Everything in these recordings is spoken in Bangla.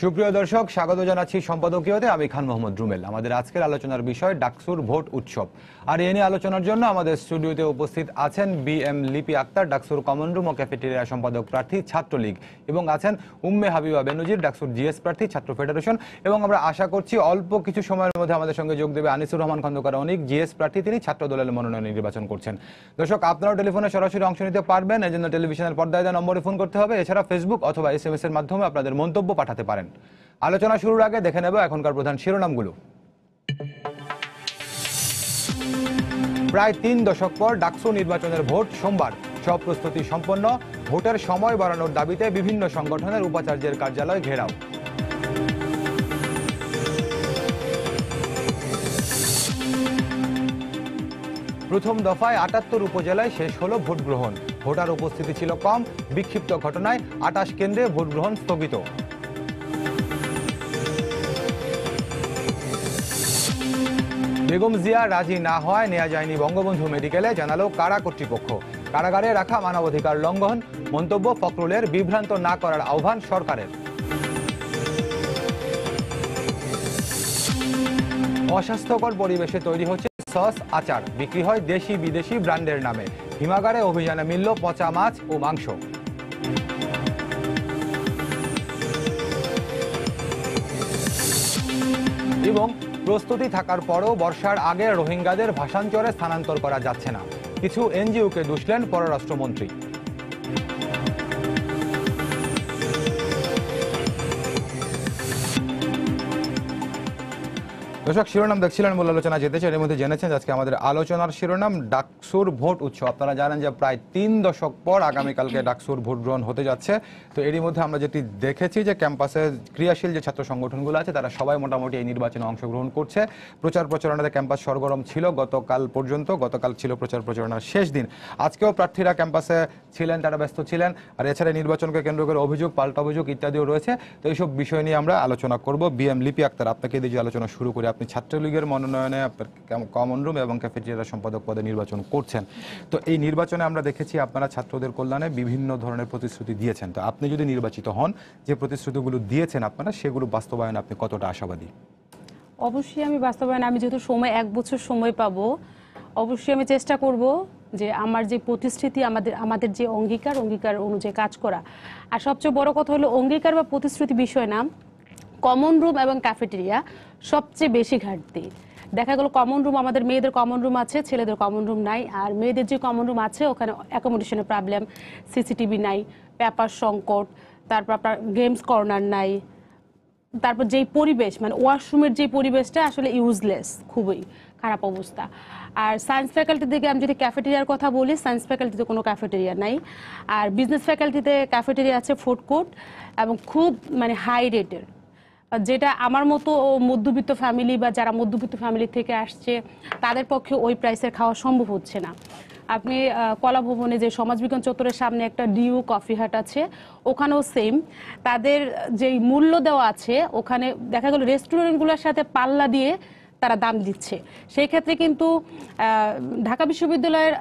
সুপ্রিয় দর্শক, স্বাগত জানাচ্ছি সম্পাদকীয়তে। আমি খান মোহাম্মদ রুমেল। আমাদের আজকের আলোচনার বিষয় ডাকসুর ভোট উৎসব। আর এ নিয়ে আলোচনার জন্য আমাদের স্টুডিওতে উপস্থিত আছেন বিএম লিপি আক্তার, ডাকসুর কমন রুম ও ক্যাফেটেরিয়া সম্পাদক প্রার্থী ছাত্রলীগ, এবং আছেন উম্মে হাবিবা বেনজির, ডাকসুর জিএস প্রার্থী ছাত্র ফেডারেশন। এবং আমরা আশা করছি অল্প কিছু সময়ের মধ্যে আমাদের সঙ্গে যোগ দেবে আনিসুর রহমান খন্দকার অনিক, জিএস প্রার্থী, তিনি ছাত্র দলের মনোনয়ন নির্বাচন করছেন। দর্শক, আপনারাও টেলিফোনে সরাসরি অংশ নিতে পারবেন, এজন্য টেলিভিশনের পর্দায় দেওয়া নম্বরে ফোন করতে হবে। এছাড়া ফেসবুক অথবা SMS এর মাধ্যমে আপনাদের মন্তব্য পাঠাতে পারেন। আলোচনা শুরুর আগে দেখে নেব এখনকার প্রধান শিরোনামগুলো। প্রায় 3 দশক পর ডাকসু নির্বাচনের ভোট সোমবার। সব প্রস্তুতি সম্পন্ন। ভোটের সময় বাড়ানোর দাবিতে বিভিন্ন সংগঠনের উপাচার্যের কার্যালয় ঘেরাও। প্রথম দফায় 78 উপজেলায় শেষ হলো ভোট গ্রহণ। ভোটার উপস্থিতি ছিল কম। বিক্ষিপ্ত ঘটনায় 28 কেন্দ্রে ভোট গ্রহণ স্থগিত। বেগম জিয়া রাজি না হওয়ায় নেওয়া যায়নি বঙ্গবন্ধু মেডিকেলে, জানালো কারা কর্তৃপক্ষ। কারাগারে রাখা মানবাধিকার লঙ্ঘন। মন্তব্য ফখরুলের, বিভ্রান্ত না করার আহ্বান সরকারের। অস্বাস্থ্যকর পরিবেশে তৈরি হচ্ছে সস, আচার। বিক্রি হয় দেশি বিদেশি ব্র্যান্ডের নামে। হিমাগারে অভিযানে মিলল পচা মাছ ও মাংস। এবং প্রস্তুতি থাকার পরও বর্ষার আগে রোহিঙ্গাদের ভাষান্তরে স্থানান্তর করা যাচ্ছে না। কিছু এনজিওকে দুষলেন পররাষ্ট্রমন্ত্রী। দর্শক, শিরোনাম দেখছিলেন, মূল আলোচনা যেতেছে। এর মধ্যে জেনেছেন আজকে আমাদের আলোচনার শিরোনাম ডাকসুর ভোট উৎসব। আপনারা জানেন যে প্রায় 3 দশক পর আগামীকালকে ডাকসুর ভোট গ্রহণ হতে যাচ্ছে। তো এরই মধ্যে আমরা যেটি দেখেছি যে ক্যাম্পাসে ক্রিয়াশীল যে ছাত্র সংগঠনগুলো আছে তারা সবাই মোটামুটি এই নির্বাচনে অংশগ্রহণ করছে। প্রচার প্রচারণাতে ক্যাম্পাস সরগরম ছিল গতকাল পর্যন্ত। গতকাল ছিল প্রচার প্রচারণার শেষ দিন। আজকেও প্রার্থীরা ক্যাম্পাসে ছিলেন, তারা ব্যস্ত ছিলেন। আর এছাড়া নির্বাচনকে কেন্দ্র করে অভিযোগ, পাল্টা অভিযোগ ইত্যাদিও রয়েছে। তো এইসব বিষয় নিয়ে আমরা আলোচনা করব। বিএম লিপি আক্তার, আপনাকে দিয়ে যে আলোচনা শুরু করি। আপনি ছাত্রলীগের মনোনয়নে আপনার কমন রুম এবং ক্যাফেটেরিয়া সম্পাদক পদে নির্বাচন করছেন। তো এই নির্বাচনে আমরা দেখেছি আপনারা ছাত্রদের কল্যাণে বিভিন্ন ধরনের প্রতিশ্রুতি দিয়েছেন। তো আপনি যদি নির্বাচিত হন, যে প্রতিশ্রুতিগুলো দিয়েছেন আপনারা, সেগুলো বাস্তবায়নে আপনি কতটা আশাবাদী? অবশ্যই আমি বাস্তবায়ন, আমি যেহেতু সময় 1 বছর সময় পাবো, অবশ্যই আমি চেষ্টা করব যে আমার যে প্রতিশ্রুতি, আমাদের যে অঙ্গীকার অনুযায়ী কাজ করা। আর সবচেয়ে বড় কথা হলো অঙ্গীকার বা প্রতিশ্রুতি বিষয় না, কমন রুম এবং ক্যাফেটেরিয়া সবচেয়ে বেশি ঘাটতি দেখা গেল। কমন রুম, আমাদের মেয়েদের কমন রুম আছে, ছেলেদের কমন রুম নাই। আর মেয়েদের যে কমন রুম আছে ওখানে অ্যাকোমোডেশনের প্রবলেম, সিসিটিভি নাই, পেপার সংকট, তারপর আপনার গেমস কর্নার নাই। তারপর যেই পরিবেশ, মানে ওয়াশরুমের যে পরিবেশটা আসলে ইউজলেস, খুবই খারাপ অবস্থা। আর সায়েন্স ফ্যাকাল্টি থেকে আমি যদি ক্যাফেটেরিয়ার কথা বলি, সায়েন্স ফ্যাকাল্টিতে কোনো ক্যাফেটেরিয়া নাই। আর বিজনেস ফ্যাকাল্টিতে ক্যাফেটেরিয়া আছে, ফুড কোর্ট, এবং খুব মানে হাই রেটের, যেটা আমার মতো মধ্যবিত্ত ফ্যামিলি বা যারা মধ্যবিত্ত ফ্যামিলি থেকে আসছে তাদের পক্ষে ওই প্রাইসের খাওয়া সম্ভব হচ্ছে না। আপনি কলা ভবনে যে সমাজবিজ্ঞান চত্বরের সামনে একটা ডিউ কফি হাট আছে, ওখানেও সেম তাদের যেই মূল্য দেওয়া আছে, ওখানে দেখা গেল রেস্টুরেন্টগুলোর সাথে পাল্লা দিয়ে তারা দাম দিচ্ছে। সেই ক্ষেত্রে কিন্তু ঢাকা বিশ্ববিদ্যালয়ের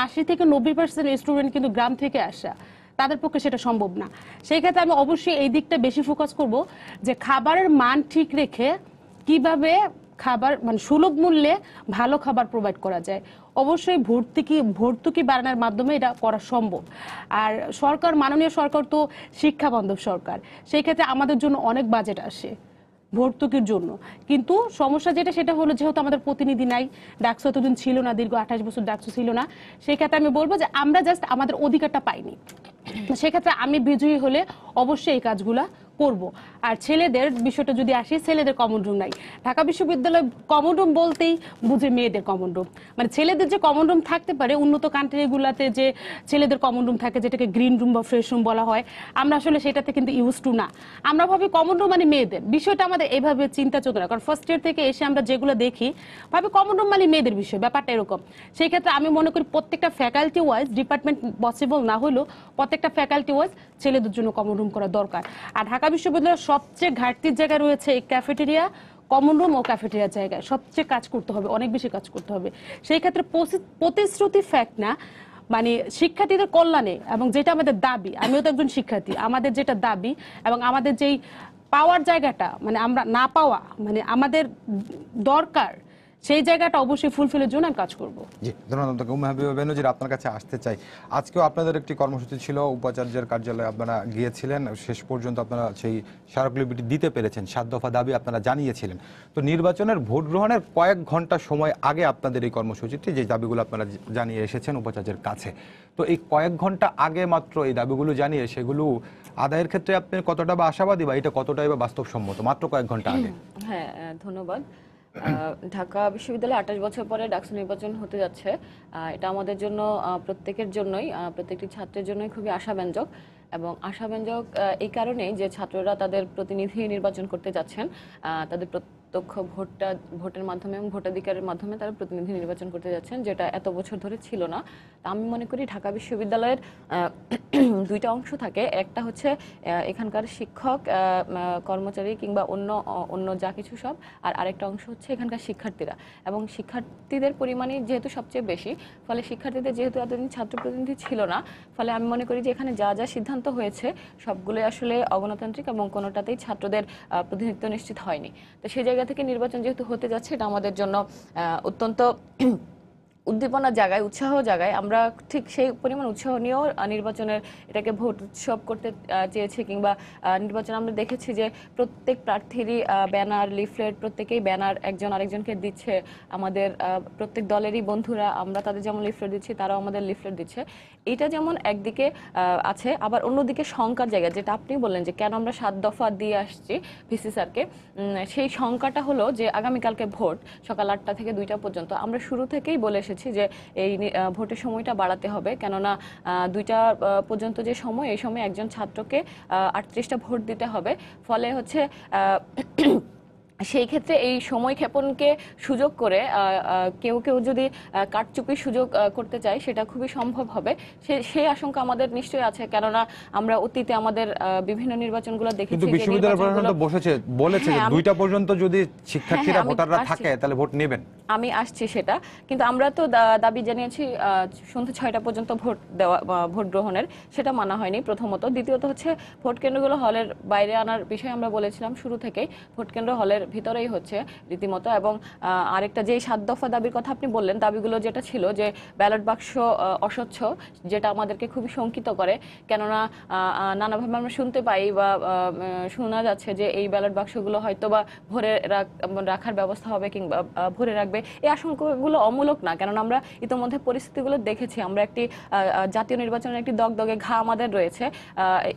80 থেকে 90% স্টুডেন্ট কিন্তু গ্রাম থেকে আসা, তাদের পক্ষে সেটা সম্ভব না। সেই ক্ষেত্রে আমি অবশ্যই এই দিকটা বেশি ফোকাস করব যে খাবারের মান ঠিক রেখে কিভাবে খাবার মানে সুলভ মূল্যে ভালো খাবার প্রোভাইড করা যায়। অবশ্যই ভর্তুকি বাড়ানোর মাধ্যমে এটা করা সম্ভব। আর সরকার, মাননীয় সরকার তো শিক্ষা বান্ধব সরকার, সেই ক্ষেত্রে আমাদের জন্য অনেক বাজেট আসে ভর্তুকির জন্য। কিন্তু সমস্যা যেটা, সেটা হলো যেহেতু আমাদের প্রতিনিধি নাই, ডাকসু এতদিন ছিল না, দীর্ঘ 28 বছর ডাকসু ছিল না, সেই ক্ষেত্রে আমি বলবো যে আমরা জাস্ট আমাদের অধিকারটা পাইনি। সেক্ষেত্রে আমি বিজয়ী হলে অবশ্যই এই কাজগুলা করব। আর ছেলেদের বিষয়টা যদি আসি, ছেলেদের কমন রুম নাই। ঢাকা বিশ্ববিদ্যালয় কমন রুম বলতেই বুঝে মেয়েদের কমন রুম, মানে ছেলেদের যে কমন রুম থাকতে পারে উন্নত কান্ট্রিগুলোতে, যে ছেলেদের কমন রুম থাকে যেটাকে গ্রিন রুম বা ফ্রেশ রুম বলা হয়, আমরা আসলে সেটাতে কিন্তু ইউজ টু না। আমরা ভাবি কমন রুম মানে মেয়েদের, বিষয়টা আমাদের এইভাবে চিন্তা চলতে না। কারণ ফার্স্ট ইয়ার থেকে এসে আমরা যেগুলো দেখি ভাবি কমন রুম মানে মেয়েদের বিষয়, ব্যাপারটা এরকম। সেই ক্ষেত্রে আমি মনে করি প্রত্যেকটা ফ্যাকাল্টি ওয়াইজ, ডিপার্টমেন্ট পসিবল না হলেও প্রত্যেকটা ফ্যাকাল্টি ওয়াইজ ছেলেদের জন্য কমন রুম করা দরকার। আর ঢাকা বিশ্ববিদ্যালয়ের সবচেয়ে ঘাটতির জায়গা রয়েছে এই ক্যাফেটেরিয়া, কমন রুম ও ক্যাফেটেরিয়ার জায়গায় সবচেয়ে কাজ করতে হবে, অনেক বেশি কাজ করতে হবে। সেই ক্ষেত্রে প্রতিশ্রুতি ফ্যাক্ট না, মানে শিক্ষার্থীদের কল্যাণে, এবং যেটা আমাদের দাবি, আমিও তো একজন শিক্ষার্থী, আমাদের যেটা দাবি এবং আমাদের যেই পাওয়ার জায়গাটা মানে আমরা না পাওয়া মানে আমাদের দরকার সেই জায়গাটা অবশ্যই ফুলফিলের জন্য আমি কাজ করব। জি, ধন্যবাদ আপনাকে। উম্মে হাবিবা বেনজির, আপনার কাছে আসতে চাই। আজকেও আপনাদের একটি কর্মসূচি ছিল, উপাচার্যের কার্যালয়ে আপনারা গিয়েছিলেন, শেষ পর্যন্ত আপনারা সেই স্মারকলিপিটি দিতে পেরেছেন, 7 দফা দাবি আপনারা জানিয়েছিলেন। তো নির্বাচনের ভোট গ্রহণের কয়েক ঘন্টা সময় আগে আপনাদের এই কর্মসূচিটি, যে দাবিগুলো আপনারা জানিয়ে এসেছেন উপাচার্যের কাছে, তো এই কয়েক ঘন্টা আগে মাত্র এই দাবিগুলো জানিয়ে সেগুলো আদায়ের ক্ষেত্রে আপনি কতটা বা আশাবাদী, বা এটা কতটাই বা বাস্তবসম্মত মাত্র কয়েক ঘন্টা আগে? হ্যাঁ, ধন্যবাদ। ঢাকা বিশ্ববিদ্যালয়ে 28 বছর পরে ডাকসু নির্বাচন হতে যাচ্ছে। এটা আমাদের জন্য, প্রত্যেকের জন্যই, প্রত্যেকটি ছাত্রের জন্যই খুবই আশাব্যঞ্জক। এবং আশাব্যঞ্জক এই কারণেই যে ছাত্ররা তাদের প্রতিনিধি নির্বাচন করতে যাচ্ছেন, তাদের প্রত্যক্ষ ভোটের মাধ্যমে এবং ভোটাধিকারের মাধ্যমে তারা প্রতিনিধি নির্বাচন করতে যাচ্ছেন, যেটা এত বছর ধরে ছিল না। তা আমি মনে করি ঢাকা বিশ্ববিদ্যালয়ের দুইটা অংশ থাকে। একটা হচ্ছে এখানকার শিক্ষক, কর্মচারী কিংবা অন্য যা কিছু সব, আর আরেকটা অংশ হচ্ছে এখানকার শিক্ষার্থীরা। এবং শিক্ষার্থীদের পরিমাণই যেহেতু সবচেয়ে বেশি, ফলে শিক্ষার্থীদের যেহেতু এতদিন ছাত্র প্রতিনিধি ছিল না, ফলে আমি মনে করি যে এখানে যা যা সিদ্ধান্ত হয়েছে সবগুলোই আসলে অগণতান্ত্রিক এবং কোনোটাতেই ছাত্রদের প্রতিনিধিত্ব নিশ্চিত হয়নি। তো সেই জায়গা থেকে নির্বাচন যেহেতু হতে যাচ্ছে, এটা আমাদের জন্য অত্যন্ত উদ্দীপনার জায়গায়, উৎসাহ জায়গায়। আমরা ঠিক সেই পরিমাণ উৎসাহ নিয়েও নির্বাচনের এটাকে ভোট উৎসব করতে চেয়েছি, কিংবা নির্বাচন আমরা দেখেছি যে প্রত্যেক প্রার্থীরই ব্যানার, লিফলেট, প্রত্যেকেই ব্যানার একজন আরেকজনকে দিচ্ছে। আমাদের প্রত্যেক দলেরই বন্ধুরা, আমরা তাদের যেমন লিফলেট দিচ্ছি, তারাও আমাদের লিফলেট দিচ্ছে। এটা যেমন একদিকে আছে, আবার অন্যদিকে শঙ্কার জায়গা, যেটা আপনি বললেন যে কেন আমরা 7 দফা দিয়ে আসছি ভিসি স্যারকে, সেই শঙ্কাটা হলো যে আগামীকালকে ভোট সকাল 8টা থেকে 2টা পর্যন্ত। আমরা শুরু থেকেই বলে এসেছি যে এই ভোটের সময়টা বাড়াতে হবে, কেননা 2টা পর্যন্ত যে সময়, এই সময় একজন ছাত্রকে 38টা ভোট দিতে হবে। ফলে হচ্ছে সেই ক্ষেত্রে এই সময় ক্ষেপণকে সুযোগ করে কেউ কেউ যদি কারচুপির সুযোগ করতে চায়, সেটা খুবই সম্ভব হবে। সেই আশঙ্কা আমাদের নিশ্চয়ই আছে, কেননা আমরা অতীতে আমাদের বিভিন্ন নির্বাচনগুলো দেখেছি। কিন্তু বিশ্ববিদ্যালয় প্রশাসন তো বলেছে যে 2টা পর্যন্ত যদি শিক্ষার্থীরা, ভোটাররা থাকে তাহলে ভোট নেবেন। আমি আসছি সেটা, কিন্তু আমরা তো দাবি জানিয়েছি সন্ধ্যা 6টা পর্যন্ত ভোট গ্রহণের, সেটা মানা হয়নি প্রথমত। দ্বিতীয়ত হচ্ছে ভোট কেন্দ্রগুলো হলের বাইরে আনার বিষয়ে আমরা বলেছিলাম শুরু থেকেই, ভোট কেন্দ্র হলের ভিতরেই হচ্ছে রীতিমতো। এবং আরেকটা যে 7 দফা দাবির কথা আপনি বললেন, দাবিগুলো যেটা ছিল যে ব্যালট বাক্স অস্বচ্ছ, যেটা আমাদেরকে খুবই শঙ্কিত করে, কেননা নানাভাবে আমরা শুনতে পাই বা শোনা যাচ্ছে যে এই ব্যালট বাক্সগুলো হয়তো বা ভরে রাখার ব্যবস্থা হবে কিংবা ভরে রাখবে। এই আশঙ্কাগুলো অমূলক না, কেননা আমরা ইতিমধ্যে পরিস্থিতিগুলো দেখেছি। আমরা একটি জাতীয় নির্বাচনের একটি দগদগে ঘা আমাদের রয়েছে,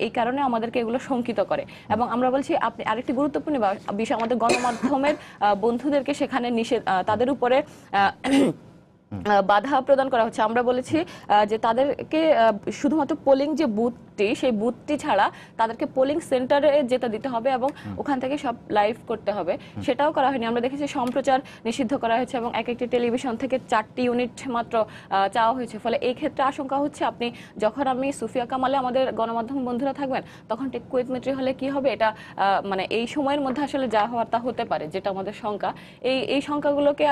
এই কারণে আমাদেরকে এগুলো শঙ্কিত করে। এবং আমরা বলছি, আপনি আরেকটি গুরুত্বপূর্ণ বিষয়, আমাদের গণমাধ্যমের বন্ধুদেরকে সেখানে তাদের উপরে বাধা প্রদান করা হচ্ছে। আমরা বলেছি যে তাদেরকে শুধুমাত্র পোলিং যে বুথটি, সেই বুথটি ছাড়া তাদেরকে পোলিং সেন্টারে যেতে দিতে হবে এবং ওখান থেকে সব লাইভ করতে হবে। সেটাও করা হয়নি। আমরা দেখেছি সম্প্রচার নিষিদ্ধ করা হয়েছে এবং এক একটি টেলিভিশন থেকে 4টি ইউনিট মাত্র চাওয়া হয়েছে। ফলে এই ক্ষেত্রে আশঙ্কা হচ্ছে, আপনি যখন আমি সুফিয়া কামালে আমাদের গণমাধ্যম বন্ধুরা থাকবেন, তখন ঠিক কুয়েত মিত্রি হলে কি হবে, এটা মানে এই সময়ের মধ্যে আসলে যা হওয়ার তা হতে পারে, যেটা আমাদের শঙ্কা। এই শঙ্কাগুলোকে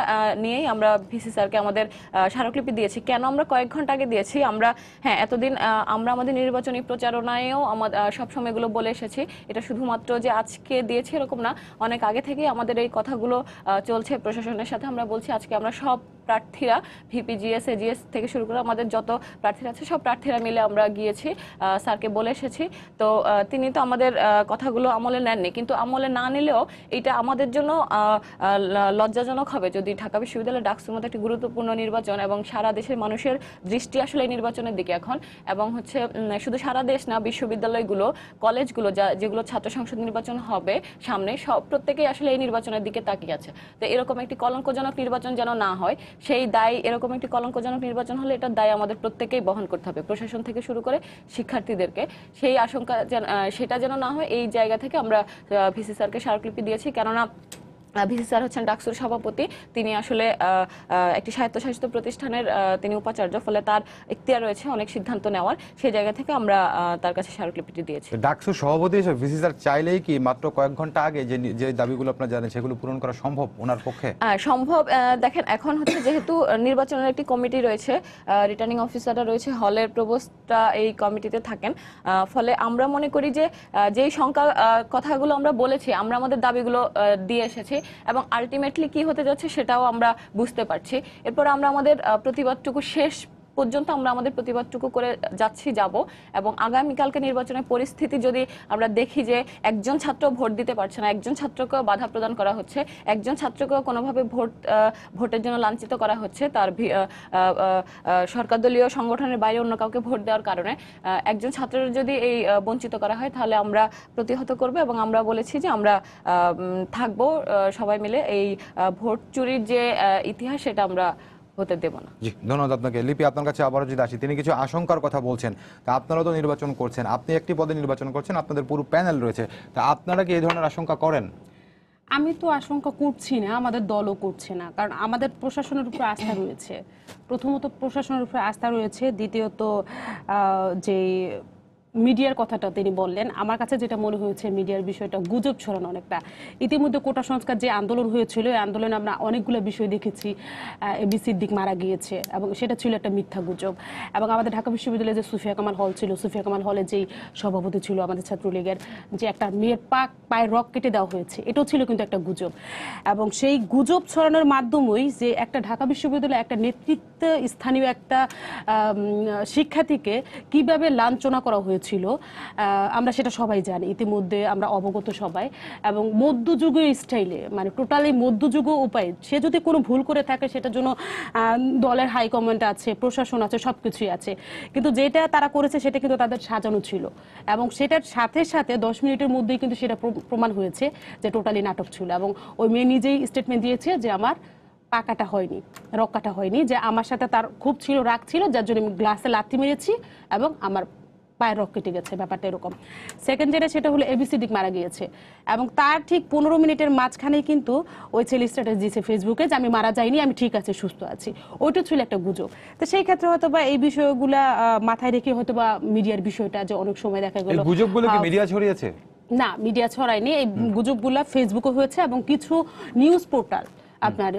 নিয়েই আমরা ভিসি স্যারকে আমাদের স্মারকলিপি দিয়েছি। কেন আমরা কয়েক ঘন্টা আগে দিয়েছি? আমরা এতদিন আমরা আমাদের নির্বাচনী প্রচারণায়ও সবসময় এগুলো বলে এসেছি। এটা শুধুমাত্র যে আজকে দিয়েছি এরকম না, অনেক আগে থেকেই আমাদের এই কথাগুলো চলছে প্রশাসনের সাথে। আমরা বলছি আজকে আমরা সব প্রার্থীরা, ভিপিজিএস, এজিএস থেকে শুরু করে আমাদের যত প্রার্থীরা আছে, সব প্রার্থীরা মিলে আমরা গিয়েছি, স্যারকে বলে এসেছি। তো তিনি তো আমাদের কথাগুলো আমলে নেননি, কিন্তু আমলে না নিলেও এটা আমাদের জন্য লজ্জাজনক হবে যদি ঢাকা বিশ্ববিদ্যালয় ডাকসুর মতো একটি গুরুত্বপূর্ণ নির্বাচন, এবং সারা দেশের মানুষের দৃষ্টি আসলে এই নির্বাচনের দিকে এখন, এবং হচ্ছে শুধু সারা দেশ না, বিশ্ববিদ্যালয়গুলো, কলেজগুলো যেগুলো ছাত্র সংসদ নির্বাচন হবে সামনে, সব প্রত্যেকেই আসলে এই নির্বাচনের দিকে তাকিয়ে আছে। তো এরকম একটি কলঙ্কজনক নির্বাচন যেন না হয়, সেই দায়, এরকম একটি কলঙ্কজনক নির্বাচন হলে এটার দায় আমাদের প্রত্যেকেই বহন করতে হবে, প্রশাসন থেকে শুরু করে শিক্ষার্থীদেরকে। সেই আশঙ্কা সেটা যেন না হয়, এই জায়গা থেকে আমরা ভিসি স্যারকে স্মারকলিপি দিয়েছি। কেননা ভিসি স্যার হচ্ছেন ডাকসুর সভাপতি, তিনি আসলে একটি স্বায়ত্তশাসিত প্রতিষ্ঠানের তিনি উপাচার্য, ফলে তার এখতিয়ার রয়েছে অনেক সিদ্ধান্ত নেওয়ার। সেই জায়গা থেকে আমরা তার কাছে স্মারকলিপিটি দিয়েছি। ডাকসুর সভাপতি হিসেবে ভিসি স্যার চাইলেই কি মাত্র কয়েক ঘন্টা আগে যে দাবিগুলো আপনারা জানেন সেগুলো পূরণ করা সম্ভব ওনার পক্ষে? সম্ভব। দেখেন, এখন হচ্ছে যেহেতু নির্বাচনের একটি কমিটি রয়েছে, রিটার্নিং অফিসাররা রয়েছে, হলের প্রভোস্টরা এই কমিটিতে থাকেন, ফলে আমরা মনে করি যে যেই সংখ্যা কথাগুলো আমরা বলেছি, আমরা আমাদের দাবিগুলো দিয়ে এসেছি এবং আলটিমেটলি কি হতে যাচ্ছে সেটাও আমরা বুঝতে পারছি। এরপর আমরা আমাদের প্রতিবাদটুকু শেষ পর্যন্ত আমরা আমাদের প্রতিবাদটুকু করে যাব এবং আগামীকালকে নির্বাচনের পরিস্থিতি যদি আমরা দেখি যে একজন ছাত্র ভোট দিতে পারছে না, একজন ছাত্রকেও বাধা প্রদান করা হচ্ছে, একজন ছাত্রকেও কোনোভাবে ভোটের জন্য লাঞ্ছিত করা হচ্ছে, তার সরকার দলীয় সংগঠনের বাইরে অন্য কাউকে ভোট দেওয়ার কারণে একজন ছাত্রের যদি এই বঞ্চিত করা হয়, তাহলে আমরা প্রতিহত করব এবং আমরা বলেছি যে আমরা থাকবো সবাই মিলে এই ভোট চুরির যে ইতিহাস সেটা আমরা হতে দেব না। জি, ধন্যবাদ আপনাকে। লিপি, আপনার কাছে আবারও যদি আসি, তিনি কিছু আশঙ্কার কথা বলছেন। তা আপনারা তো নির্বাচন করছেন, আপনি একটি পদে নির্বাচন করছেন, আপনাদের পুরো প্যানেল রয়েছে, তা আপনারা কি এই ধরনের আশঙ্কা করেন? আমি তো আশঙ্কা করছি না, আমাদের দলও করছে না, কারণ আমাদের প্রশাসনের উপর আস্থা রয়েছে। প্রথমত প্রশাসনের উপর আস্থা রয়েছে, দ্বিতীয়ত যে মিডিয়ার কথাটা তিনি বললেন, আমার কাছে যেটা মনে হয়েছে মিডিয়ার বিষয়টা গুজব ছড়ানো অনেকটা। ইতিমধ্যে কোটা সংস্কার যে আন্দোলন হয়েছিল, এই আন্দোলনে আমরা অনেকগুলো বিষয় দেখেছি। এবি সিদ্দিক মারা গিয়েছে এবং সেটা ছিল একটা মিথ্যা গুজব। এবং আমাদের ঢাকা বিশ্ববিদ্যালয়ে যে সুফিয়া কামাল হল ছিল, সুফিয়া কামাল হলে যেই সভাপতি ছিল আমাদের ছাত্রলীগের, যে একটা মেয়ের পায়ের রক কেটে দেওয়া হয়েছে, এটাও ছিল কিন্তু একটা গুজব। এবং সেই গুজব ছড়ানোর মাধ্যমেই যে একটা ঢাকা বিশ্ববিদ্যালয়ে একটা নেতৃত্ব স্থানীয় একটা শিক্ষার্থীকে কিভাবে লাঞ্ছনা করা হয়েছে ছিল, আমরা সেটা সবাই জানি, ইতিমধ্যে আমরা অবগত সবাই। এবং মধ্যযুগীয় স্টাইলে, মানে টোটালি মধ্যযুগীয় উপায়ে সে যদি কোনো ভুল করে থাকে, সেটার জন্য দলের হাইকমান্ড আছে, প্রশাসন আছে, সবকিছুই আছে। কিন্তু যেটা তারা করেছে সেটা কিন্তু তাদের সাজানো ছিল এবং সেটার সাথে সাথে 10 মিনিটের মধ্যেই কিন্তু সেটা প্রমাণ হয়েছে যে টোটালি নাটক ছিল। এবং ওই মেয়ে নিজেই স্টেটমেন্ট দিয়েছে যে আমার পা কাটা হয়নি, রক কাটা হয়নি, যে আমার সাথে তার খুব ছিল রাগ ছিল, যার জন্য আমি গ্লাসে লাথি মেরেছি এবং আমার পায়ের রক কেটে গেছে, ব্যাপারটা এরকম। সেকেন্ড যেটা, সেটা হলো এবি সিদ্দিক মারা গিয়েছে এবং তার ঠিক 15 মিনিটের মাঝখানেই কিন্তু ওই ছেলে স্ট্যাটাস দিয়েছে ফেসবুকে যে আমি মারা যাইনি, আমি ঠিক আছে, সুস্থ আছি। ওইটা ছিল একটা গুজব। তো সেই ক্ষেত্রে হয়তো বা এই বিষয়গুলা মাথায় রেখে হয়তো বা মিডিয়ার বিষয়টা যে অনেক সময় দেখা গেল গুজবগুলো কি মিডিয়া ছড়িয়েছে? না, মিডিয়া ছড়ায়নি। এই গুজবগুলা ফেসবুকে হয়েছে এবং কিছু নিউজ পোর্টাল, আপনার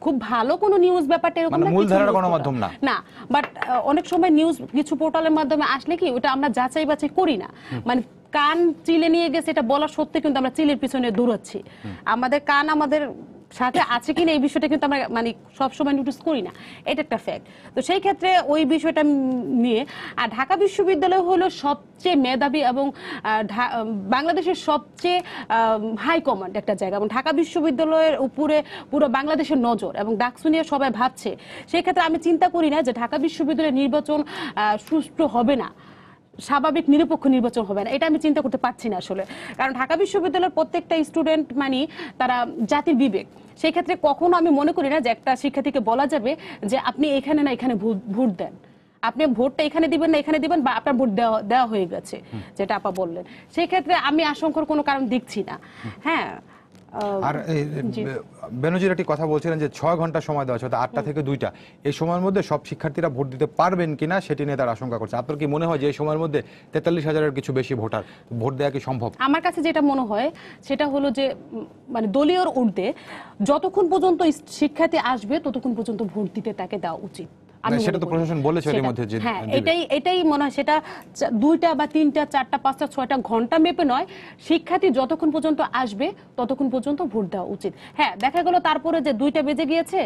খুব ভালো কোনো নিউজ ব্যাপারটা এরকম না, মূলধারার গণমাধ্যম না, বাট অনেক সময় নিউজ কিছু পোর্টালের মাধ্যমে আসলে কি ওটা আমরা যাচাই বাছাই করি না, মানে কান চিলে নিয়ে গেছে এটা বলা সত্ত্বে কিন্তু আমরা চিলের পিছনে দৌড়াচ্ছি। আমাদের কান আমাদের সাথে আছে কিনা এই বিষয়টা কিন্তু আমরা মানে সবসময় নোটিস করি না, এটা একটা ফ্যাক্ট। তো সেই ক্ষেত্রে ওই বিষয়টা নিয়ে, আর ঢাকা বিশ্ববিদ্যালয় হলো সবচেয়ে মেধাবী এবং বাংলাদেশের সবচেয়ে হাই কমান্ড একটা জায়গা, এবং ঢাকা বিশ্ববিদ্যালয়ের উপরে পুরো বাংলাদেশের নজর, এবং ডাকসু নিয়ে সবাই ভাবছে। সেই ক্ষেত্রে আমি চিন্তা করি না যে ঢাকা বিশ্ববিদ্যালয়ের নির্বাচন সুষ্ঠু হবে না, স্বাভাবিক নিরপেক্ষ নির্বাচন হবে না, এটা আমি চিন্তা করতে পারছি না আসলে। কারণ ঢাকা বিশ্ববিদ্যালয়ের প্রত্যেকটা স্টুডেন্ট মানে তারা জাতির বিবেক। সেই ক্ষেত্রে কখনো আমি মনে করি না যে একটা শিক্ষার্থীকে বলা যাবে যে আপনি এখানে না এখানে ভোট দেন, আপনি ভোটটা এখানে দিবেন না এখানে দিবেন, বা আপনার ভোট দেওয়া হয়ে গেছে, যেটা আপা বললেন। সেই ক্ষেত্রে আমি আশঙ্কার কোনো কারণ দেখছি না। হ্যাঁ, আর বেনজির একটি কথা বলছিলেন যে 6 ঘন্টা সময় দেওয়া হচ্ছে, 8টা থেকে 2টা, এই সময়ের মধ্যে সব শিক্ষার্থীরা ভোট দিতে পারবেন কিনা সেটি নিয়ে তারা আশঙ্কা করছে। আপনার কি মনে হয় যে এই সময়ের মধ্যে 43,000-এর কিছু বেশি ভোটার ভোট দেওয়া কি সম্ভব? আমার কাছে যেটা মনে হয় সেটা হলো যে মানে দলীয় ঊর্ধ্বে যতক্ষণ পর্যন্ত শিক্ষার্থী আসবে ততক্ষণ পর্যন্ত ভোট দিতে তাকে দেওয়া উচিত। সেটা তো প্রশাসন বলেছে এর মধ্যে যে হ্যাঁ, এটাই মনে হয়, সেটা 2টা বা 3টা 4টা 5টা 6টা ঘন্টা মেপে নয়, শিক্ষার্থী যতক্ষণ পর্যন্ত আসবে ততক্ষণ পর্যন্ত ভোট দেওয়া উচিত। হ্যাঁ, দেখা গেল তারপরে যে 2টা বেজে গিয়েছে,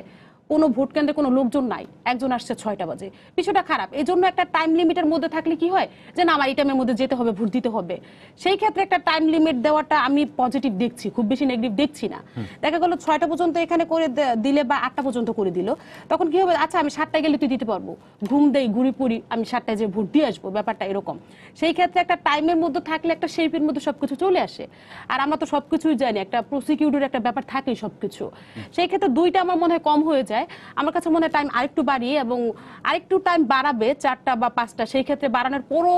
কোনো ভোট কেন্দ্রে কোনো লোকজন নাই, একজন আসছে 6টা বাজে, বিষয়টা খারাপ। এই জন্য একটা টাইম লিমিটের মধ্যে থাকলে কি হয় যে না আমার এই টাইমের মধ্যে যেতে হবে, ভোট দিতে হবে। সেই ক্ষেত্রে একটা টাইম লিমিট দেওয়াটা আমি পজিটিভ দেখছি, খুব বেশি নেগেটিভ দেখছি না। দেখা গেল 6টা পর্যন্ত এখানে করে দিলে বা 8টা পর্যন্ত করে দিল, তখন কি হবে, আচ্ছা আমি 7টায় গেলে তুই দিতে পারবো, ঘুম দেই ঘুরি পড়ি, আমি 7টায় যে ভোট দিয়ে আসবো, ব্যাপারটা এরকম। সেই ক্ষেত্রে একটা টাইমের মধ্যে থাকলে একটা শেপের মধ্যে সবকিছু চলে আসে। আর আমরা তো সবকিছুই জানি, একটা প্রসিকিউটর একটা ব্যাপার থাকেই সবকিছু। সেই ক্ষেত্রে 2টা আমার মনে হয় কম হয়ে যায়। আমার কাছে মনে হয় টাইম আরেকটু বাড়িয়ে এবং আরেকটু টাইম বাড়াবে 4টা বা 5টা, সেই ক্ষেত্রে বাড়ানোর পরও